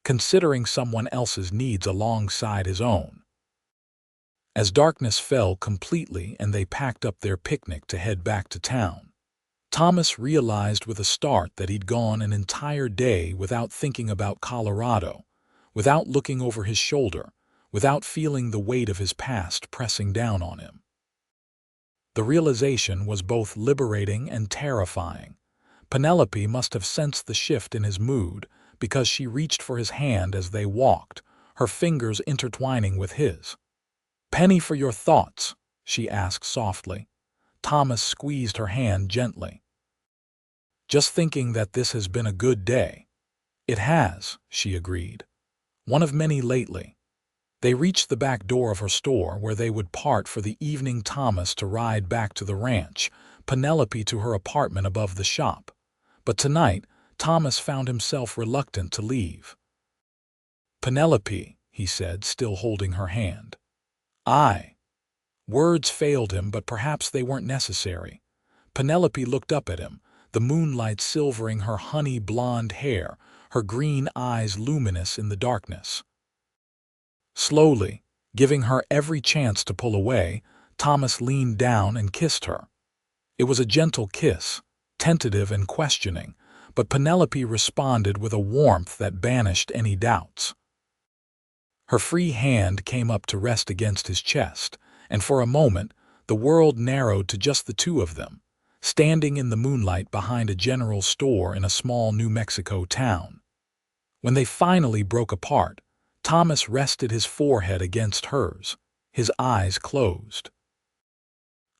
considering someone else's needs alongside his own. As darkness fell completely and they packed up their picnic to head back to town, Thomas realized with a start that he'd gone an entire day without thinking about Colorado, without looking over his shoulder, without feeling the weight of his past pressing down on him. The realization was both liberating and terrifying. Penelope must have sensed the shift in his mood because she reached for his hand as they walked, her fingers intertwining with his. "Penny for your thoughts?" she asked softly. Thomas squeezed her hand gently. "Just thinking that this has been a good day." "It has," she agreed. "One of many lately." They reached the back door of her store where they would part for the evening, Thomas to ride back to the ranch, Penelope to her apartment above the shop. But tonight, Thomas found himself reluctant to leave. "Penelope," he said, still holding her hand. Words failed him, but perhaps they weren't necessary. Penelope looked up at him, the moonlight silvering her honey blonde hair, her green eyes luminous in the darkness. Slowly, giving her every chance to pull away, Thomas leaned down and kissed her. It was a gentle kiss, tentative and questioning, but Penelope responded with a warmth that banished any doubts. Her free hand came up to rest against his chest, and for a moment the world narrowed to just the two of them, standing in the moonlight behind a general store in a small New Mexico town. When they finally broke apart, Thomas rested his forehead against hers, his eyes closed.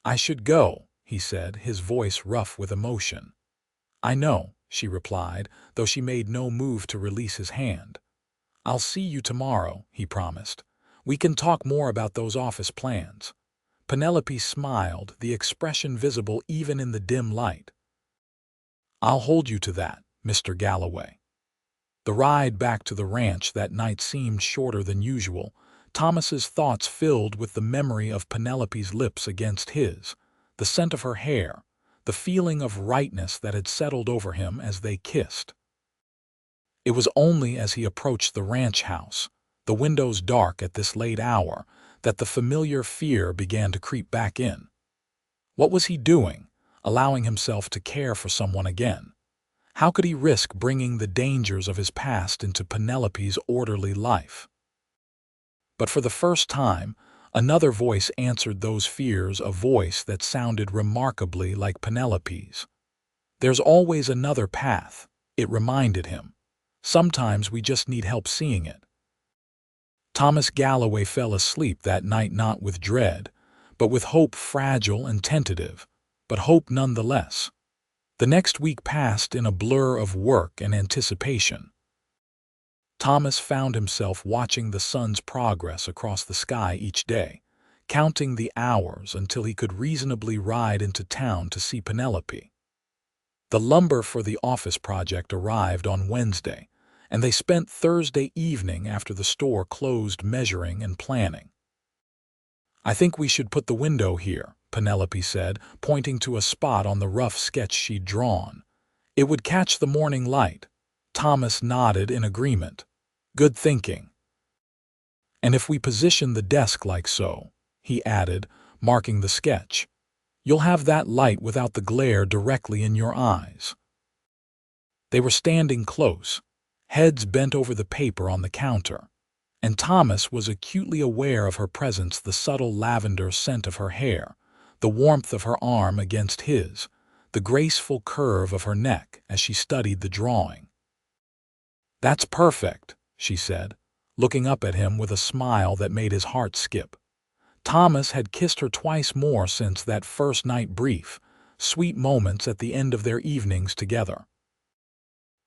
"I should go," he said, his voice rough with emotion. "I know," she replied, though she made no move to release his hand. "I'll see you tomorrow," he promised. "We can talk more about those office plans." Penelope smiled, the expression visible even in the dim light. "I'll hold you to that, Mr. Galloway." The ride back to the ranch that night seemed shorter than usual, Thomas's thoughts filled with the memory of Penelope's lips against his, the scent of her hair, the feeling of rightness that had settled over him as they kissed. It was only as he approached the ranch house, the windows dark at this late hour, that the familiar fear began to creep back in. What was he doing, allowing himself to care for someone again? How could he risk bringing the dangers of his past into Penelope's orderly life? But for the first time, another voice answered those fears, a voice that sounded remarkably like Penelope's. There's always another path, it reminded him. Sometimes we just need help seeing it. Thomas Galloway fell asleep that night not with dread, but with hope, fragile and tentative, but hope nonetheless. The next week passed in a blur of work and anticipation. Thomas found himself watching the sun's progress across the sky each day, counting the hours until he could reasonably ride into town to see Penelope. The lumber for the office project arrived on Wednesday, and they spent Thursday evening after the store closed measuring and planning. "I think we should put the window here," Penelope said, pointing to a spot on the rough sketch she'd drawn. "It would catch the morning light." Thomas nodded in agreement. "Good thinking." "And if we position the desk like so," he added, marking the sketch, "you'll have that light without the glare directly in your eyes." They were standing close, heads bent over the paper on the counter, and Thomas was acutely aware of her presence, the subtle lavender scent of her hair, the warmth of her arm against his, the graceful curve of her neck as she studied the drawing. "That's perfect," she said, looking up at him with a smile that made his heart skip. Thomas had kissed her twice more since that first night, brief, sweet moments at the end of their evenings together.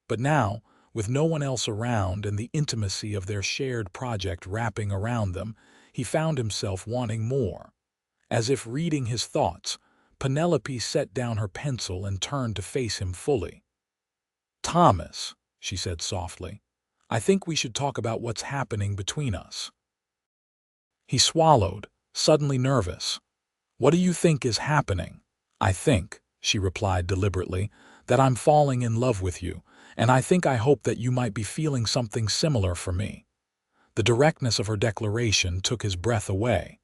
But now, with no one else around and the intimacy of their shared project wrapping around them, he found himself wanting more. As if reading his thoughts, Penelope set down her pencil and turned to face him fully. "Thomas," she said softly, "I think we should talk about what's happening between us." He swallowed, suddenly nervous. "What do you think is happening?" "I think," she replied deliberately, "that I'm falling in love with you, and I hope that you might be feeling something similar for me." The directness of her declaration took his breath away.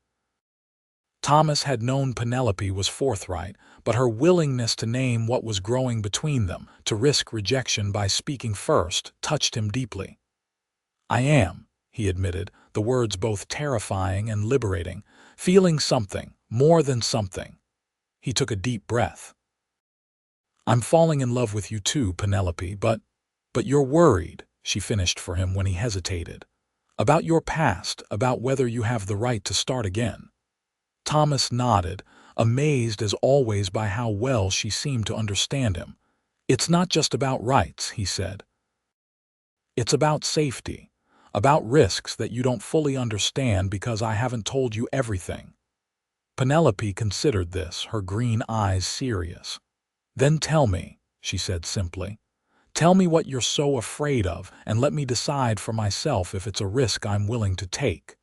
Thomas had known Penelope was forthright, but her willingness to name what was growing between them, to risk rejection by speaking first, touched him deeply. "I am," he admitted, the words both terrifying and liberating, "feeling something, more than something." He took a deep breath. "I'm falling in love with you too, Penelope, but you're worried," she finished for him when he hesitated. "About your past, about whether you have the right to start again." Thomas nodded, amazed as always by how well she seemed to understand him. "It's not just about rights," he said. "It's about safety, about risks that you don't fully understand because I haven't told you everything." Penelope considered this, her green eyes serious. "Then tell me," she said simply. "Tell me what you're so afraid of, and let me decide for myself if it's a risk I'm willing to take."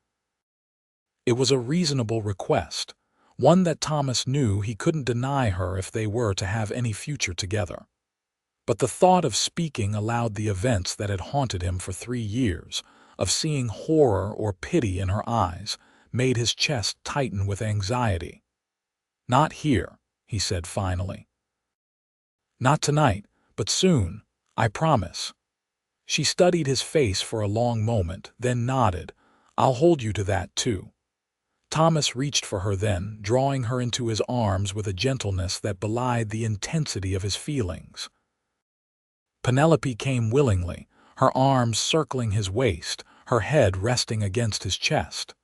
It was a reasonable request, one that Thomas knew he couldn't deny her if they were to have any future together. But the thought of speaking aloud the events that had haunted him for 3 years, of seeing horror or pity in her eyes, made his chest tighten with anxiety. "Not here," he said finally. "Not tonight, but soon, I promise." She studied his face for a long moment, then nodded. "I'll hold you to that, too." Thomas reached for her then, drawing her into his arms with a gentleness that belied the intensity of his feelings. Penelope came willingly, her arms circling his waist, her head resting against his chest.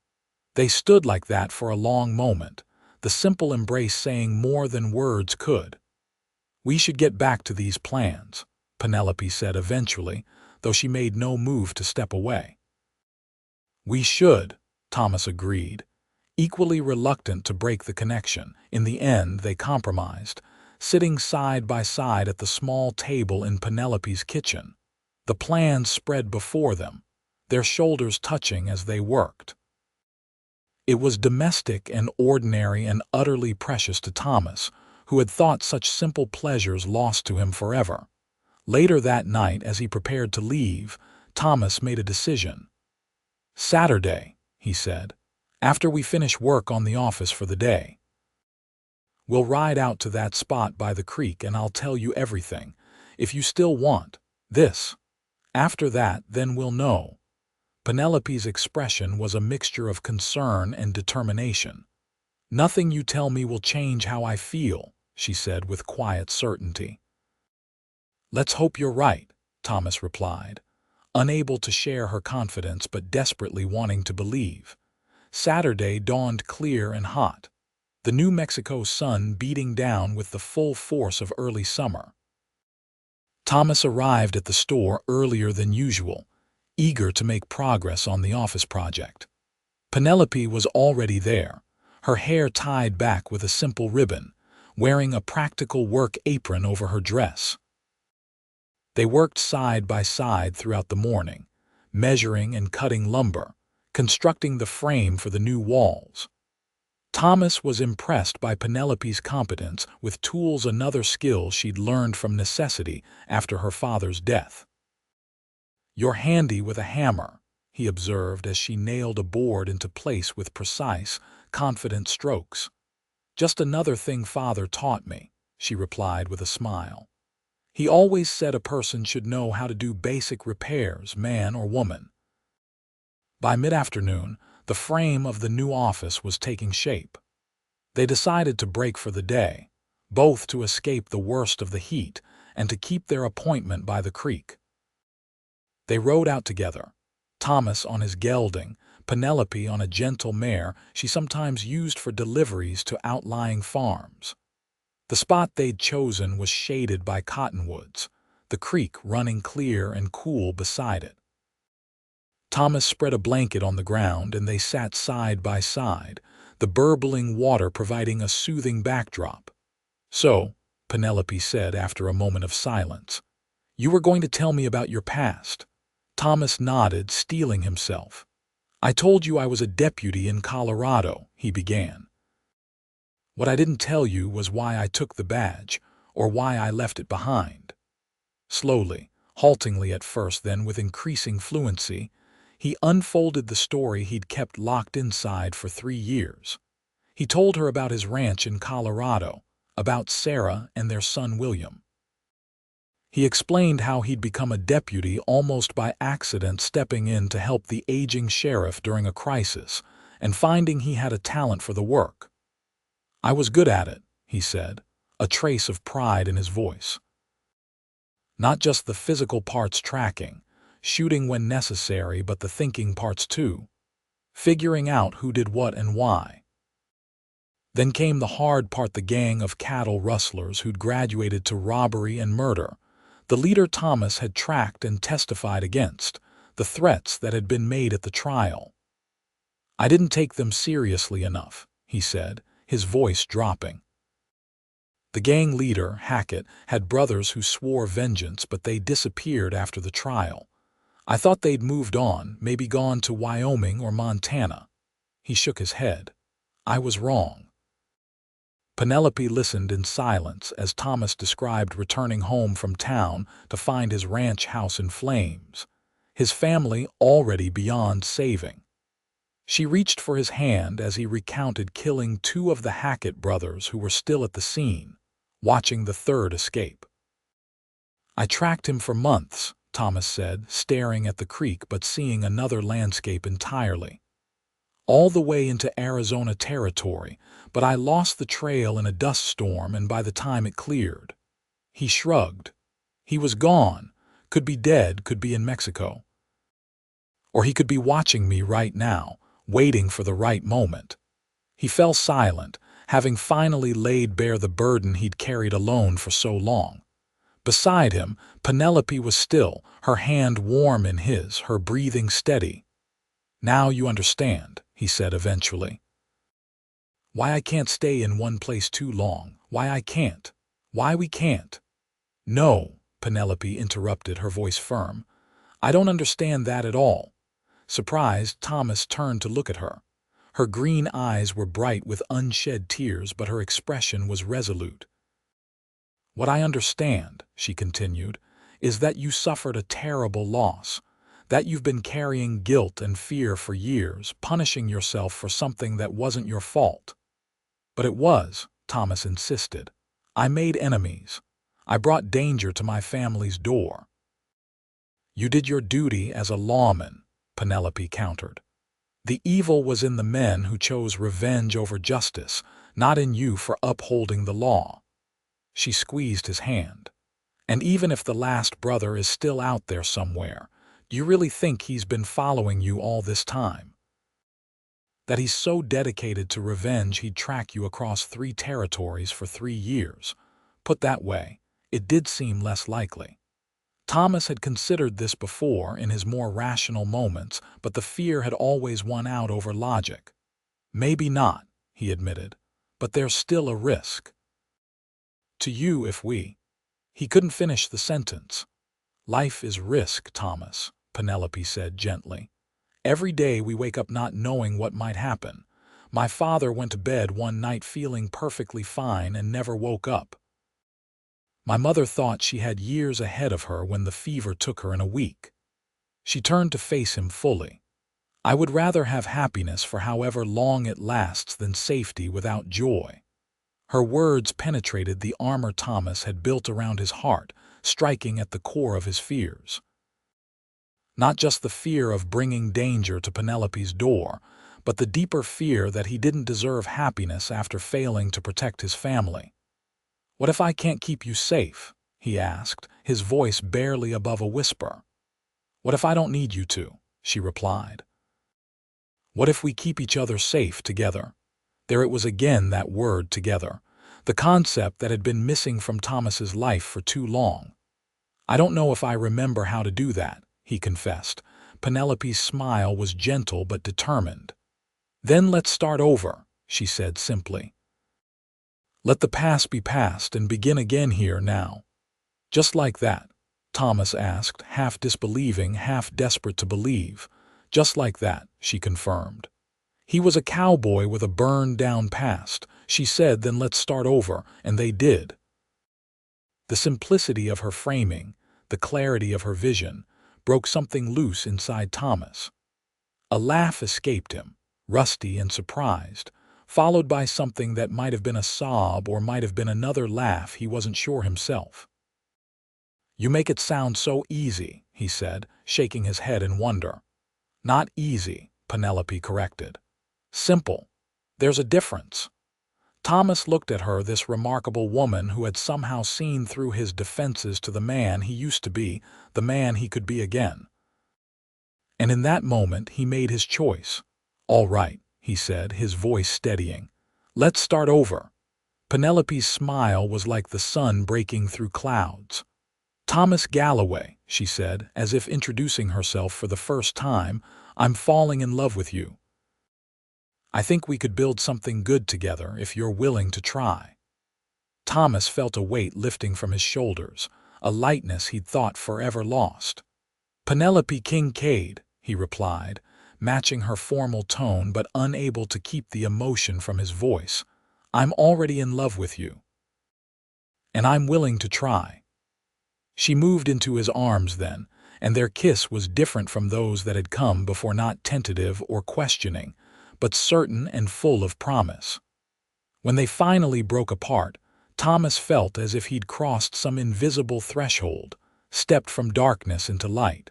They stood like that for a long moment, the simple embrace saying more than words could. "We should get back to these plans," Penelope said eventually, though she made no move to step away. "We should," Thomas agreed, equally reluctant to break the connection. In the end, they compromised, sitting side by side at the small table in Penelope's kitchen, the plans spread before them, their shoulders touching as they worked. It was domestic and ordinary and utterly precious to Thomas, who had thought such simple pleasures lost to him forever. Later that night, as he prepared to leave, Thomas made a decision. "Saturday," he said, "after we finish work on the office for the day. We'll ride out to that spot by the creek and I'll tell you everything, if you still want this. After that, then we'll know." Penelope's expression was a mixture of concern and determination. "Nothing you tell me will change how I feel," she said with quiet certainty. "Let's hope you're right," Thomas replied, unable to share her confidence but desperately wanting to believe. Saturday dawned clear and hot, the New Mexico sun beating down with the full force of early summer. Thomas arrived at the store earlier than usual, eager to make progress on the office project. Penelope was already there, her hair tied back with a simple ribbon, wearing a practical work apron over her dress. They worked side by side throughout the morning, measuring and cutting lumber, constructing the frame for the new walls. Thomas was impressed by Penelope's competence with tools, another skill she'd learned from necessity after her father's death. "You're handy with a hammer," he observed as she nailed a board into place with precise, confident strokes. "Just another thing Father taught me," she replied with a smile. "He always said a person should know how to do basic repairs, man or woman." By mid-afternoon, the frame of the new office was taking shape. They decided to break for the day, both to escape the worst of the heat and to keep their appointment by the creek. They rode out together, Thomas on his gelding, Penelope on a gentle mare she sometimes used for deliveries to outlying farms. The spot they'd chosen was shaded by cottonwoods, the creek running clear and cool beside it. Thomas spread a blanket on the ground and they sat side by side, the burbling water providing a soothing backdrop. "So," Penelope said after a moment of silence, "you were going to tell me about your past." Thomas nodded, steeling himself. "I told you I was a deputy in Colorado," he began. "What I didn't tell you was why I took the badge, or why I left it behind." Slowly, haltingly at first, then with increasing fluency, he unfolded the story he'd kept locked inside for 3 years. He told her about his ranch in Colorado, about Sarah and their son William. He explained how he'd become a deputy almost by accident, stepping in to help the aging sheriff during a crisis, and finding he had a talent for the work. "I was good at it," he said, a trace of pride in his voice. "Not just the physical parts, tracking, shooting when necessary, but the thinking parts too, figuring out who did what and why." Then came the hard part, the gang of cattle rustlers who'd graduated to robbery and murder, the leader Thomas had tracked and testified against, the threats that had been made at the trial. "I didn't take them seriously enough," he said, his voice dropping. The gang leader, Hackett, had brothers who swore vengeance, but they disappeared after the trial. "I thought they'd moved on, maybe gone to Wyoming or Montana." He shook his head. "I was wrong." Penelope listened in silence as Thomas described returning home from town to find his ranch house in flames, his family already beyond saving. She reached for his hand as he recounted killing 2 of the Hackett brothers who were still at the scene, watching the third escape. "I tracked him for months," Thomas said, staring at the creek but seeing another landscape entirely. "All the way into Arizona territory, but I lost the trail in a dust storm, and by the time it cleared." He shrugged. "He was gone. Could be dead, could be in Mexico. Or he could be watching me right now, waiting for the right moment." He fell silent, having finally laid bare the burden he'd carried alone for so long. Beside him, Penelope was still, her hand warm in his, her breathing steady. "Now you understand," he said eventually. "Why I can't stay in one place too long, why we can't." "No," Penelope interrupted, her voice firm. "I don't understand that at all." Surprised, Thomas turned to look at her. Her green eyes were bright with unshed tears, but her expression was resolute. "What I understand," she continued, is that you suffered a terrible loss, that you've been carrying guilt and fear for years, punishing yourself for something that wasn't your fault. But it was, Thomas insisted. I made enemies. I brought danger to my family's door. You did your duty as a lawman, Penelope countered. The evil was in the men who chose revenge over justice, not in you for upholding the law. She squeezed his hand. And even if the last brother is still out there somewhere, do you really think he's been following you all this time? That he's so dedicated to revenge he'd track you across 3 territories for 3 years? Put that way, it did seem less likely. Thomas had considered this before in his more rational moments, but the fear had always won out over logic. Maybe not, he admitted, but there's still a risk. To you if we... He couldn't finish the sentence. Life is risk, Thomas, Penelope said gently. Every day we wake up not knowing what might happen. My father went to bed one night feeling perfectly fine and never woke up. My mother thought she had years ahead of her when the fever took her in a week. She turned to face him fully. I would rather have happiness for however long it lasts than safety without joy. Her words penetrated the armor Thomas had built around his heart, striking at the core of his fears. Not just the fear of bringing danger to Penelope's door, but the deeper fear that he didn't deserve happiness after failing to protect his family. What if I can't keep you safe? He asked, his voice barely above a whisper. What if I don't need you to? She replied. What if we keep each other safe together? There it was again, that word together, the concept that had been missing from Thomas's life for too long. I don't know if I remember how to do that, he confessed. Penelope's smile was gentle but determined. Then let's start over, she said simply. Let the past be past and begin again here now. Just like that, Thomas asked, half disbelieving, half desperate to believe. Just like that, she confirmed. He was a cowboy with a burned-down past. She said, then let's start over, and they did. The simplicity of her framing, the clarity of her vision, broke something loose inside Thomas. A laugh escaped him, rusty and surprised, followed by something that might have been a sob or might have been another laugh he wasn't sure himself. You make it sound so easy, he said, shaking his head in wonder. Not easy, Penelope corrected. Simple. There's a difference. Thomas looked at her, this remarkable woman who had somehow seen through his defenses to the man he used to be, the man he could be again. And in that moment he made his choice. All right, he said, his voice steadying. Let's start over. Penelope's smile was like the sun breaking through clouds. Thomas Galloway, she said, as if introducing herself for the first time, I'm falling in love with you. I think we could build something good together if you're willing to try. Thomas felt a weight lifting from his shoulders, a lightness he'd thought forever lost. Penelope Kincaid, he replied, matching her formal tone but unable to keep the emotion from his voice. I'm already in love with you. And I'm willing to try. She moved into his arms then, and their kiss was different from those that had come before, not tentative or questioning, but certain and full of promise. When they finally broke apart, Thomas felt as if he'd crossed some invisible threshold, stepped from darkness into light.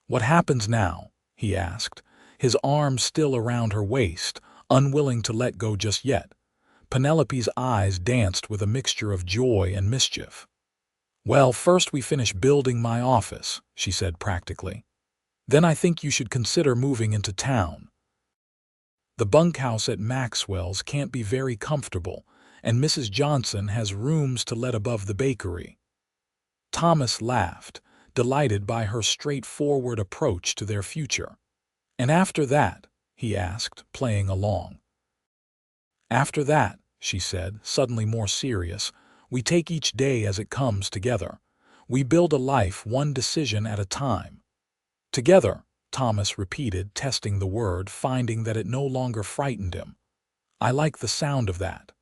What happens now? He asked, his arms still around her waist, unwilling to let go just yet. Penelope's eyes danced with a mixture of joy and mischief. Well, first we finish building my office, she said practically. Then I think you should consider moving into town. The bunkhouse at Maxwell's can't be very comfortable, and Mrs. Johnson has rooms to let above the bakery. Thomas laughed, delighted by her straightforward approach to their future. And after that? He asked, playing along. After that, she said, suddenly more serious, we take each day as it comes together. We build a life one decision at a time. Together, Thomas repeated, testing the word, finding that it no longer frightened him. I like the sound of that.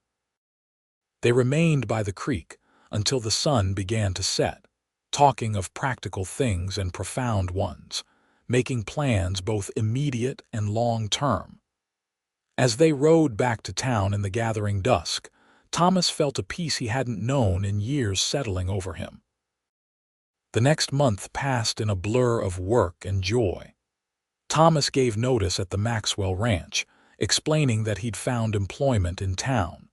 They remained by the creek until the sun began to set. talking of practical things and profound ones, making plans both immediate and long-term. As they rode back to town in the gathering dusk, Thomas felt a peace he hadn't known in years settling over him. The next month passed in a blur of work and joy. Thomas gave notice at the Maxwell Ranch, explaining that he'd found employment in town.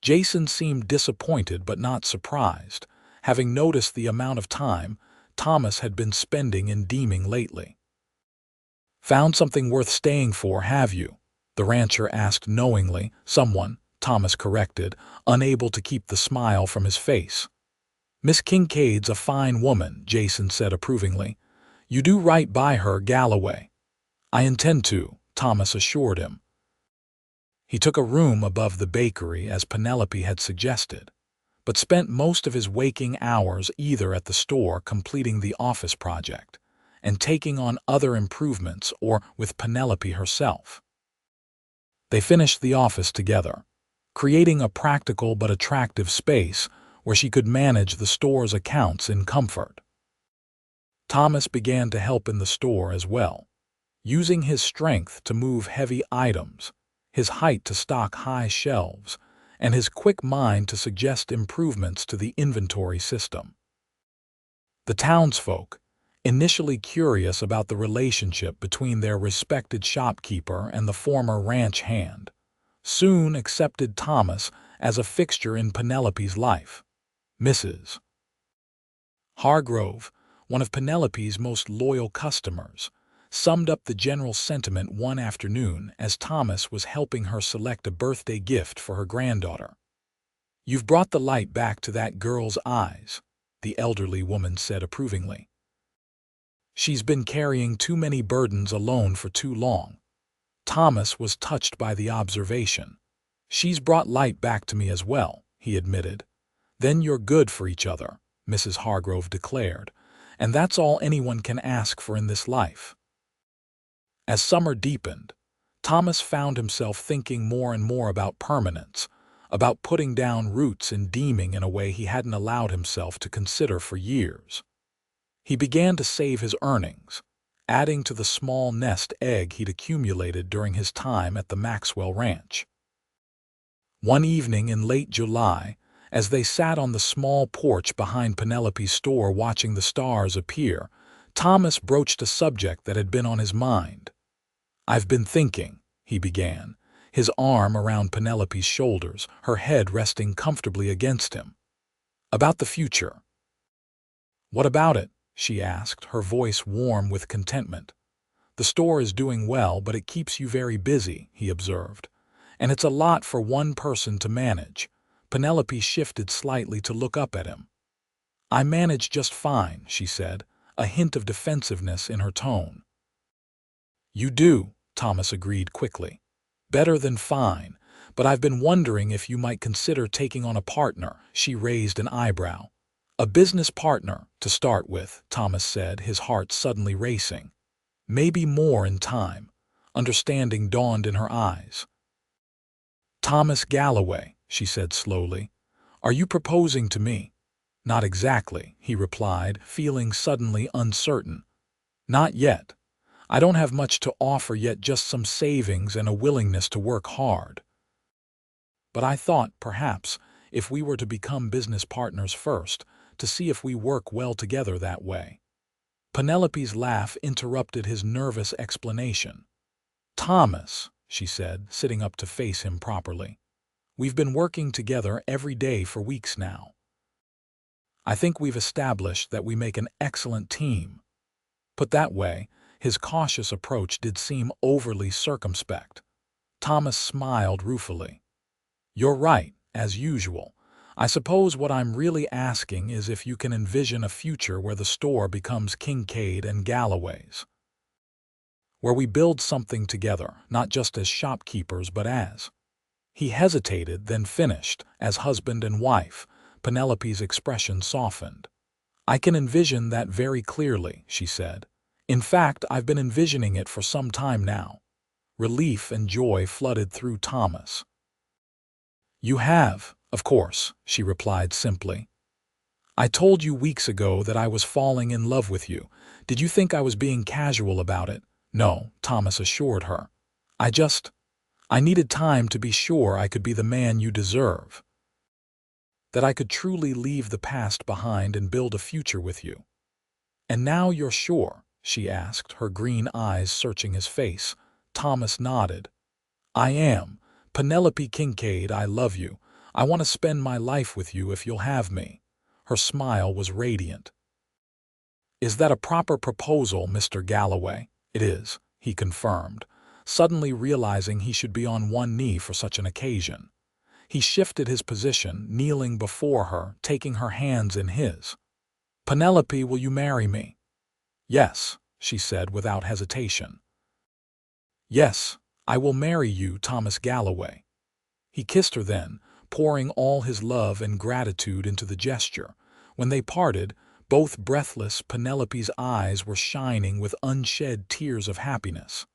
Jason seemed disappointed but not surprised, having noticed the amount of time Thomas had been spending in Deming lately. "Found something worth staying for, have you?" the rancher asked knowingly. "Someone," Thomas corrected, unable to keep the smile from his face. "Miss Kincaid's a fine woman," Jason said approvingly. "You do right by her, Galloway." "I intend to," Thomas assured him. He took a room above the bakery as Penelope had suggested, but spent most of his waking hours either at the store completing the office project and taking on other improvements or with Penelope herself. They finished the office together, creating a practical but attractive space where she could manage the store's accounts in comfort. Thomas began to help in the store as well, using his strength to move heavy items, his height to stock high shelves, and his quick mind to suggest improvements to the inventory system. The townsfolk, initially curious about the relationship between their respected shopkeeper and the former ranch hand, soon accepted Thomas as a fixture in Penelope's life. Mrs. Hargrove, one of Penelope's most loyal customers, summed up the general sentiment one afternoon as Thomas was helping her select a birthday gift for her granddaughter. "You've brought the light back to that girl's eyes," the elderly woman said approvingly. "She's been carrying too many burdens alone for too long." Thomas was touched by the observation. "She's brought light back to me as well," he admitted. "Then you're good for each other," Mrs. Hargrove declared, "and that's all anyone can ask for in this life." As summer deepened, Thomas found himself thinking more and more about permanence, about putting down roots in Deming in a way he hadn't allowed himself to consider for years. He began to save his earnings, adding to the small nest egg he'd accumulated during his time at the Maxwell Ranch. One evening in late July, as they sat on the small porch behind Penelope's store watching the stars appear, Thomas broached a subject that had been on his mind. "I've been thinking," he began, his arm around Penelope's shoulders, her head resting comfortably against him, "about the future." "What about it?" she asked, her voice warm with contentment. "The store is doing well, but it keeps you very busy," he observed. "And it's a lot for one person to manage." Penelope shifted slightly to look up at him. "I manage just fine," she said, a hint of defensiveness in her tone. "You do," Thomas agreed quickly. "Better than fine, but I've been wondering if you might consider taking on a partner." She raised an eyebrow. "A business partner, to start with," Thomas said, his heart suddenly racing. "Maybe more in time." Understanding dawned in her eyes. "Thomas Galloway," she said slowly, "are you proposing to me?" "Not exactly," he replied, feeling suddenly uncertain. "Not yet. I don't have much to offer yet, just some savings and a willingness to work hard. But I thought, perhaps, if we were to become business partners first, to see if we work well together that way." Penelope's laugh interrupted his nervous explanation. "Thomas," she said, sitting up to face him properly, "we've been working together every day for weeks now. I think we've established that we make an excellent team." Put that way, his cautious approach did seem overly circumspect. Thomas smiled ruefully. "You're right, as usual. I suppose what I'm really asking is if you can envision a future where the store becomes Kincaid and Galloway's. Where we build something together, not just as shopkeepers but as—" He hesitated, then finished, "as husband and wife." Penelope's expression softened. "I can envision that very clearly," she said. "In fact, I've been envisioning it for some time now." Relief and joy flooded through Thomas. "You have, of course," she replied simply. I told you weeks ago that I was falling in love with you. Did you think I was being casual about it? No, Thomas assured her. I needed time to be sure I could be the man you deserve. That I could truly leave the past behind and build a future with you. And now you're sure? She asked, her green eyes searching his face. Thomas nodded. I am. Penelope Kincaid, I love you. I want to spend my life with you if you'll have me. Her smile was radiant. Is that a proper proposal, Mr. Galloway? It is, he confirmed, suddenly realizing he should be on one knee for such an occasion. He shifted his position, kneeling before her, taking her hands in his. Penelope, will you marry me? Yes, she said without hesitation. Yes, I will marry you, Thomas Galloway. He kissed her then, pouring all his love and gratitude into the gesture. When they parted, both breathless, Penelope's eyes were shining with unshed tears of happiness.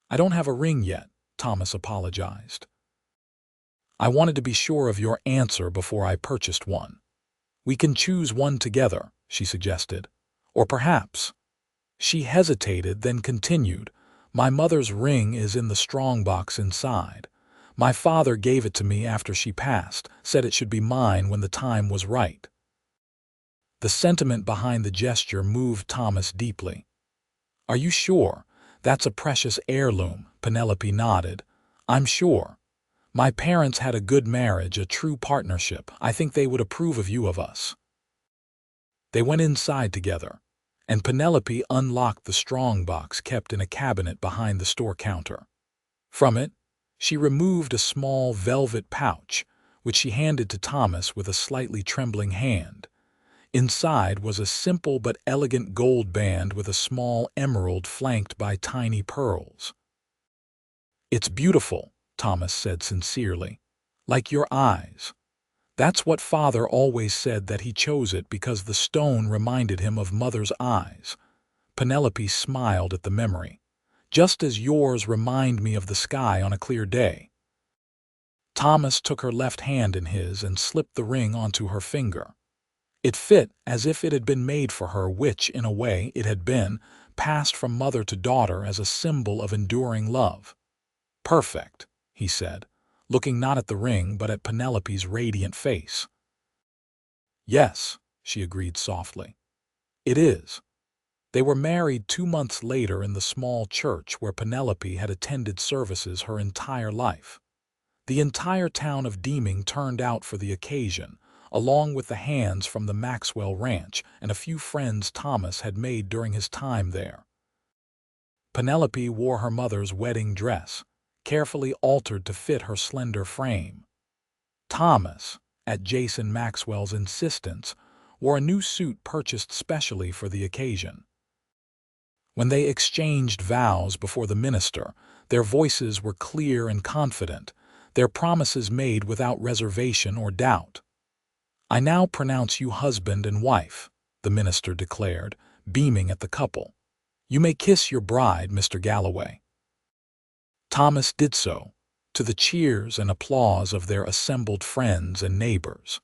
I don't have a ring yet, Thomas apologized. I wanted to be sure of your answer before I purchased one. We can choose one together, she suggested. Or perhaps. She hesitated, then continued, my mother's ring is in the strongbox inside. My father gave it to me after she passed, said it should be mine when the time was right. The sentiment behind the gesture moved Thomas deeply. Are you sure? That's a precious heirloom, Penelope nodded. I'm sure. My parents had a good marriage, a true partnership. I think they would approve of you of us. They went inside together, and Penelope unlocked the strongbox kept in a cabinet behind the store counter. From it, she removed a small velvet pouch, which she handed to Thomas with a slightly trembling hand. Inside was a simple but elegant gold band with a small emerald flanked by tiny pearls. It's beautiful, Thomas said sincerely. Like your eyes. That's what Father always said, that he chose it because the stone reminded him of Mother's eyes. Penelope smiled at the memory. Just as yours remind me of the sky on a clear day. Thomas took her left hand in his and slipped the ring onto her finger. It fit as if it had been made for her, which, in a way, it had been, passed from mother to daughter as a symbol of enduring love. Perfect, he said, looking not at the ring but at Penelope's radiant face. Yes, she agreed softly. It is. They were married 2 months later in the small church where Penelope had attended services her entire life. The entire town of Deming turned out for the occasion, along with the hands from the Maxwell Ranch and a few friends Thomas had made during his time there. Penelope wore her mother's wedding dress, carefully altered to fit her slender frame. Thomas, at Jason Maxwell's insistence, wore a new suit purchased specially for the occasion. When they exchanged vows before the minister, their voices were clear and confident, their promises made without reservation or doubt. I now pronounce you husband and wife, the minister declared, beaming at the couple. You may kiss your bride, Mr. Galloway. Thomas did so, to the cheers and applause of their assembled friends and neighbors.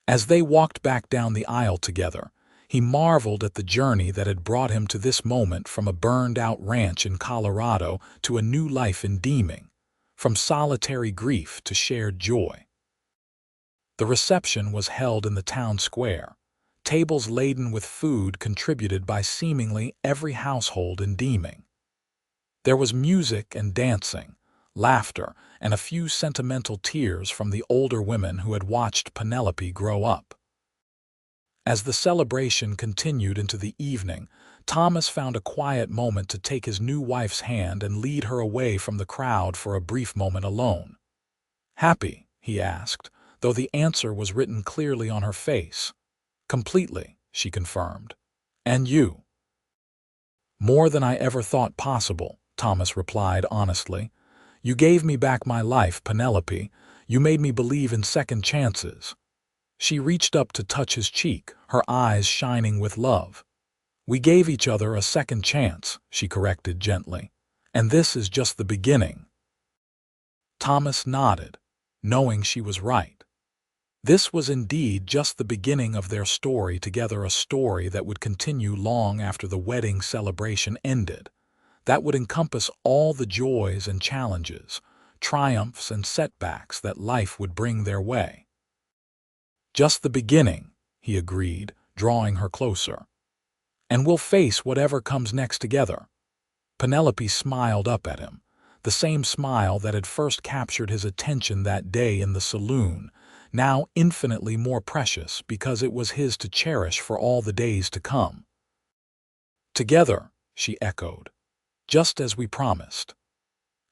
As they walked back down the aisle together, he marveled at the journey that had brought him to this moment, from a burned-out ranch in Colorado to a new life in Deming, from solitary grief to shared joy. The reception was held in the town square, tables laden with food contributed by seemingly every household in Deming. There was music and dancing, laughter, and a few sentimental tears from the older women who had watched Penelope grow up. As the celebration continued into the evening, Thomas found a quiet moment to take his new wife's hand and lead her away from the crowd for a brief moment alone. Happy? He asked, though the answer was written clearly on her face. Completely, she confirmed. And you? More than I ever thought possible, Thomas replied honestly. You gave me back my life, Penelope. You made me believe in second chances. She reached up to touch his cheek, her eyes shining with love. We gave each other a second chance, she corrected gently. And this is just the beginning. Thomas nodded, knowing she was right. This was indeed just the beginning of their story together, a story that would continue long after the wedding celebration ended, that would encompass all the joys and challenges, triumphs and setbacks that life would bring their way. Just the beginning, he agreed, drawing her closer. And we'll face whatever comes next together. Penelope smiled up at him, the same smile that had first captured his attention that day in the saloon, now infinitely more precious because it was his to cherish for all the days to come. Together, she echoed, just as we promised.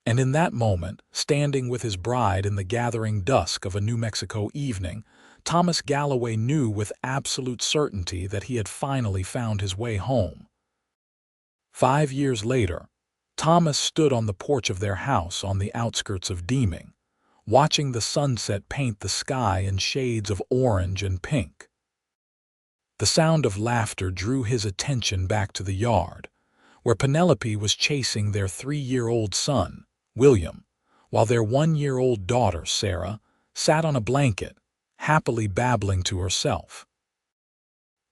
And in that moment, standing with his bride in the gathering dusk of a New Mexico evening, Thomas Galloway knew with absolute certainty that he had finally found his way home. 5 years later, Thomas stood on the porch of their house on the outskirts of Deming, watching the sunset paint the sky in shades of orange and pink. The sound of laughter drew his attention back to the yard, where Penelope was chasing their 3-year-old son, William, while their 1-year-old daughter, Sarah, sat on a blanket, happily babbling to herself.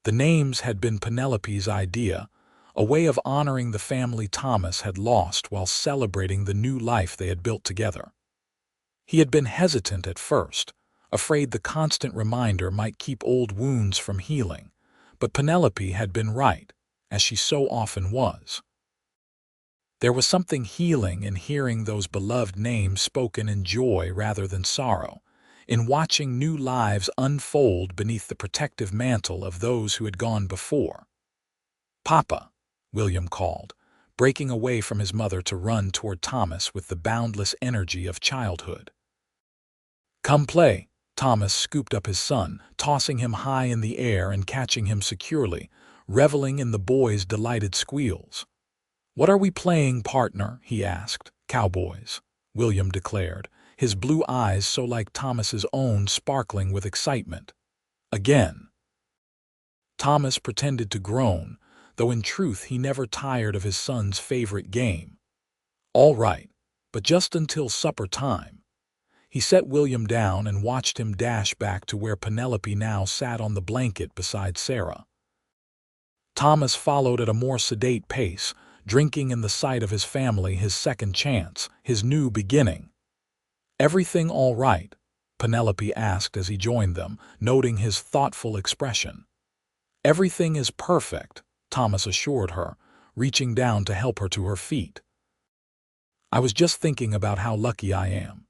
The names had been Penelope's idea, a way of honoring the family Thomas had lost while celebrating the new life they had built together. He had been hesitant at first, afraid the constant reminder might keep old wounds from healing, but Penelope had been right, as she so often was. There was something healing in hearing those beloved names spoken in joy rather than sorrow, in watching new lives unfold beneath the protective mantle of those who had gone before. "Papa," William called, breaking away from his mother to run toward Thomas with the boundless energy of childhood. "Come play." Thomas scooped up his son, tossing him high in the air and catching him securely, reveling in the boy's delighted squeals. "What are we playing, partner?" he asked. "Cowboys," William declared, his blue eyes so like Thomas's own, sparkling with excitement. "Again." Thomas pretended to groan, though in truth he never tired of his son's favorite game. "All right, but just until supper time." He set William down and watched him dash back to where Penelope now sat on the blanket beside Sarah. Thomas followed at a more sedate pace, drinking in the sight of his family, his second chance, his new beginning. "Everything all right?" Penelope asked as he joined them, noting his thoughtful expression. "Everything is perfect," Thomas assured her, reaching down to help her to her feet. "I was just thinking about how lucky I am."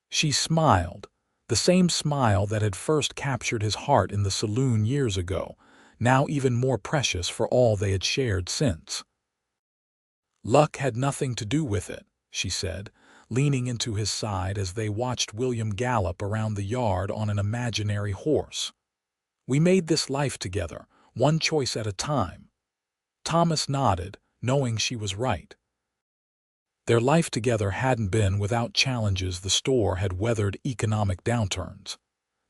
She smiled, the same smile that had first captured his heart in the saloon years ago, now even more precious for all they had shared since. "Luck had nothing to do with it," she said, leaning into his side as they watched William gallop around the yard on an imaginary horse. "We made this life together, one choice at a time." Thomas nodded, knowing she was right. Their life together hadn't been without challenges. The store had weathered economic downturns.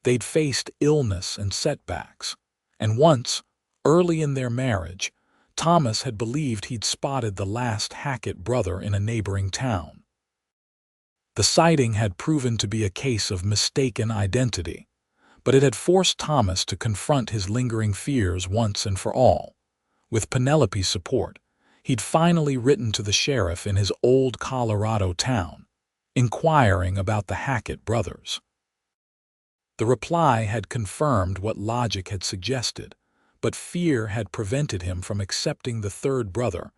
They'd faced illness and setbacks. And once, early in their marriage, Thomas had believed he'd spotted the last Hackett brother in a neighboring town. The sighting had proven to be a case of mistaken identity, but it had forced Thomas to confront his lingering fears once and for all. With Penelope's support, he'd finally written to the sheriff in his old Colorado town, inquiring about the Hackett brothers. The reply had confirmed what logic had suggested, but fear had prevented him from accepting the third brother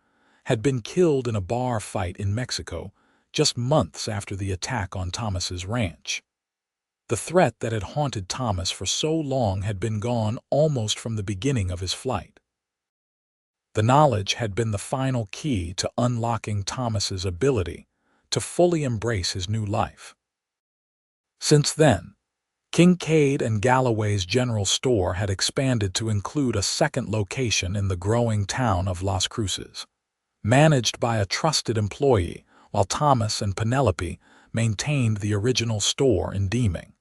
had been killed in a bar fight in Mexico just months after the attack on Thomas's ranch. The threat that had haunted Thomas for so long had been gone almost from the beginning of his flight. The knowledge had been the final key to unlocking Thomas's ability to fully embrace his new life. Since then, Kincaid and Galloway's general store had expanded to include a second location in the growing town of Las Cruces, managed by a trusted employee, while Thomas and Penelope maintained the original store in Deming.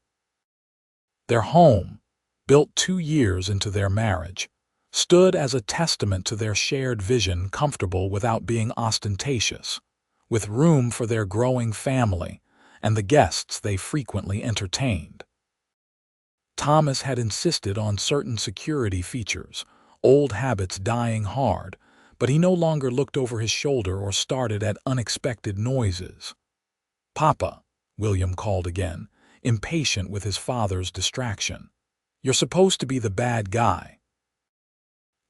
Their home, built 2 years into their marriage, stood as a testament to their shared vision, comfortable without being ostentatious, with room for their growing family and the guests they frequently entertained. Thomas had insisted on certain security features, old habits dying hard, but he no longer looked over his shoulder or started at unexpected noises. "Papa," William called again, impatient with his father's distraction. "You're supposed to be the bad guy."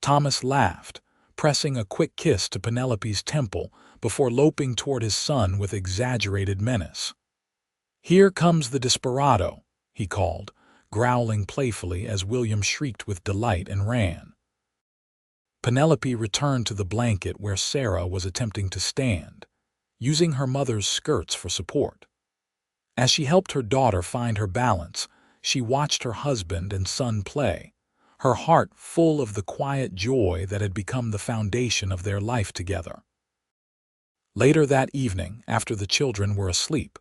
Thomas laughed, pressing a quick kiss to Penelope's temple before loping toward his son with exaggerated menace. "Here comes the desperado," he called, growling playfully as William shrieked with delight and ran. Penelope returned to the blanket where Sarah was attempting to stand, using her mother's skirts for support. As she helped her daughter find her balance, she watched her husband and son play, her heart full of the quiet joy that had become the foundation of their life together. Later that evening, after the children were asleep,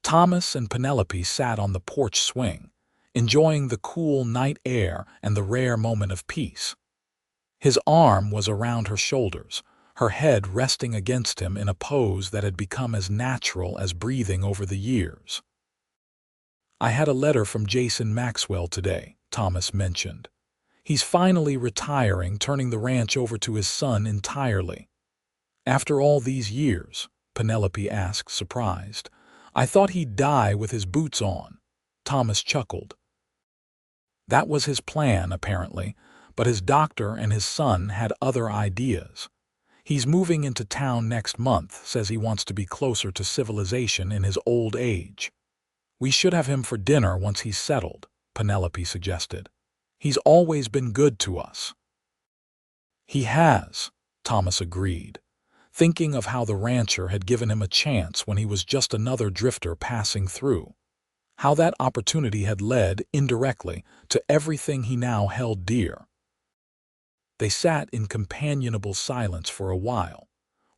Thomas and Penelope sat on the porch swing, enjoying the cool night air and the rare moment of peace. His arm was around her shoulders, her head resting against him in a pose that had become as natural as breathing over the years. "I had a letter from Jason Maxwell today," Thomas mentioned. "He's finally retiring, turning the ranch over to his son entirely." "After all these years?" Penelope asked, surprised. "I thought he'd die with his boots on." Thomas chuckled. "That was his plan, apparently, but his doctor and his son had other ideas. He's moving into town next month, says he wants to be closer to civilization in his old age." "We should have him for dinner once he's settled," Penelope suggested. "He's always been good to us." "He has," Thomas agreed, thinking of how the rancher had given him a chance when he was just another drifter passing through. How that opportunity had led, indirectly, to everything he now held dear. They sat in companionable silence for a while,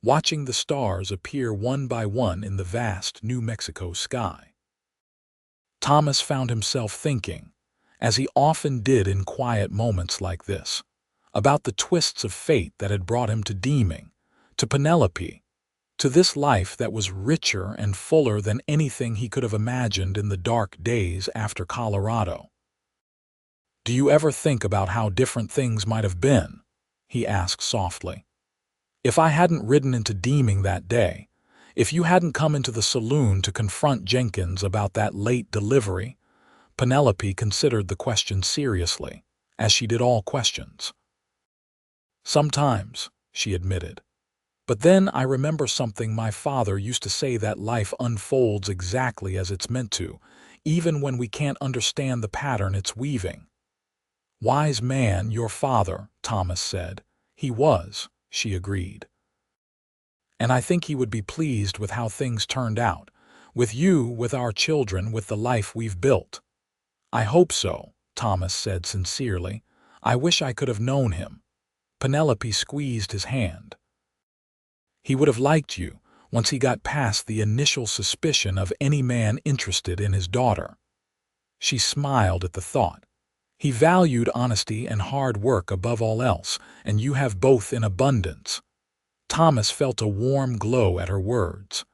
watching the stars appear one by one in the vast New Mexico sky. Thomas found himself thinking, as he often did in quiet moments like this, about the twists of fate that had brought him to Deming, to Penelope, to this life that was richer and fuller than anything he could have imagined in the dark days after Colorado. "Do you ever think about how different things might have been?" he asked softly. "If I hadn't ridden into Deming that day, if you hadn't come into the saloon to confront Jenkins about that late delivery?" Penelope considered the question seriously, as she did all questions. "Sometimes," she admitted. "But then I remember something my father used to say, that life unfolds exactly as it's meant to, even when we can't understand the pattern it's weaving." "Wise man, your father," Thomas said. "He was," she agreed. "And I think he would be pleased with how things turned out, with you, with our children, with the life we've built." "I hope so," Thomas said sincerely. "I wish I could have known him." Penelope squeezed his hand. "He would have liked you, once he got past the initial suspicion of any man interested in his daughter." She smiled at the thought. "He valued honesty and hard work above all else, and you have both in abundance." Thomas felt a warm glow at her words.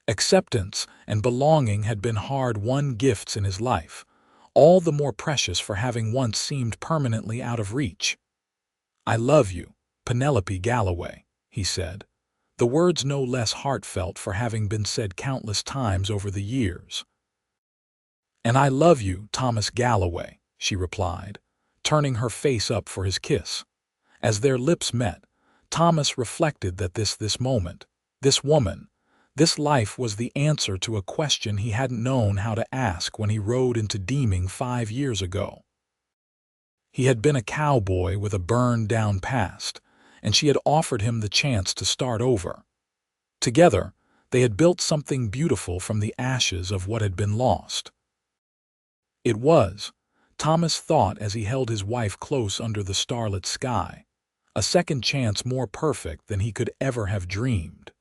Acceptance and belonging had been hard-won gifts in his life, all the more precious for having once seemed permanently out of reach. "I love you, Penelope Galloway," he said, the words no less heartfelt for having been said countless times over the years. "And I love you, Thomas Galloway," she replied, turning her face up for his kiss. As their lips met, Thomas reflected that this moment, this woman, this life was the answer to a question he hadn't known how to ask when he rode into Deming 5 years ago. He had been a cowboy with a burned-down past, and she had offered him the chance to start over. Together, they had built something beautiful from the ashes of what had been lost. It was, Thomas thought as he held his wife close under the starlit sky, a second chance more perfect than he could ever have dreamed.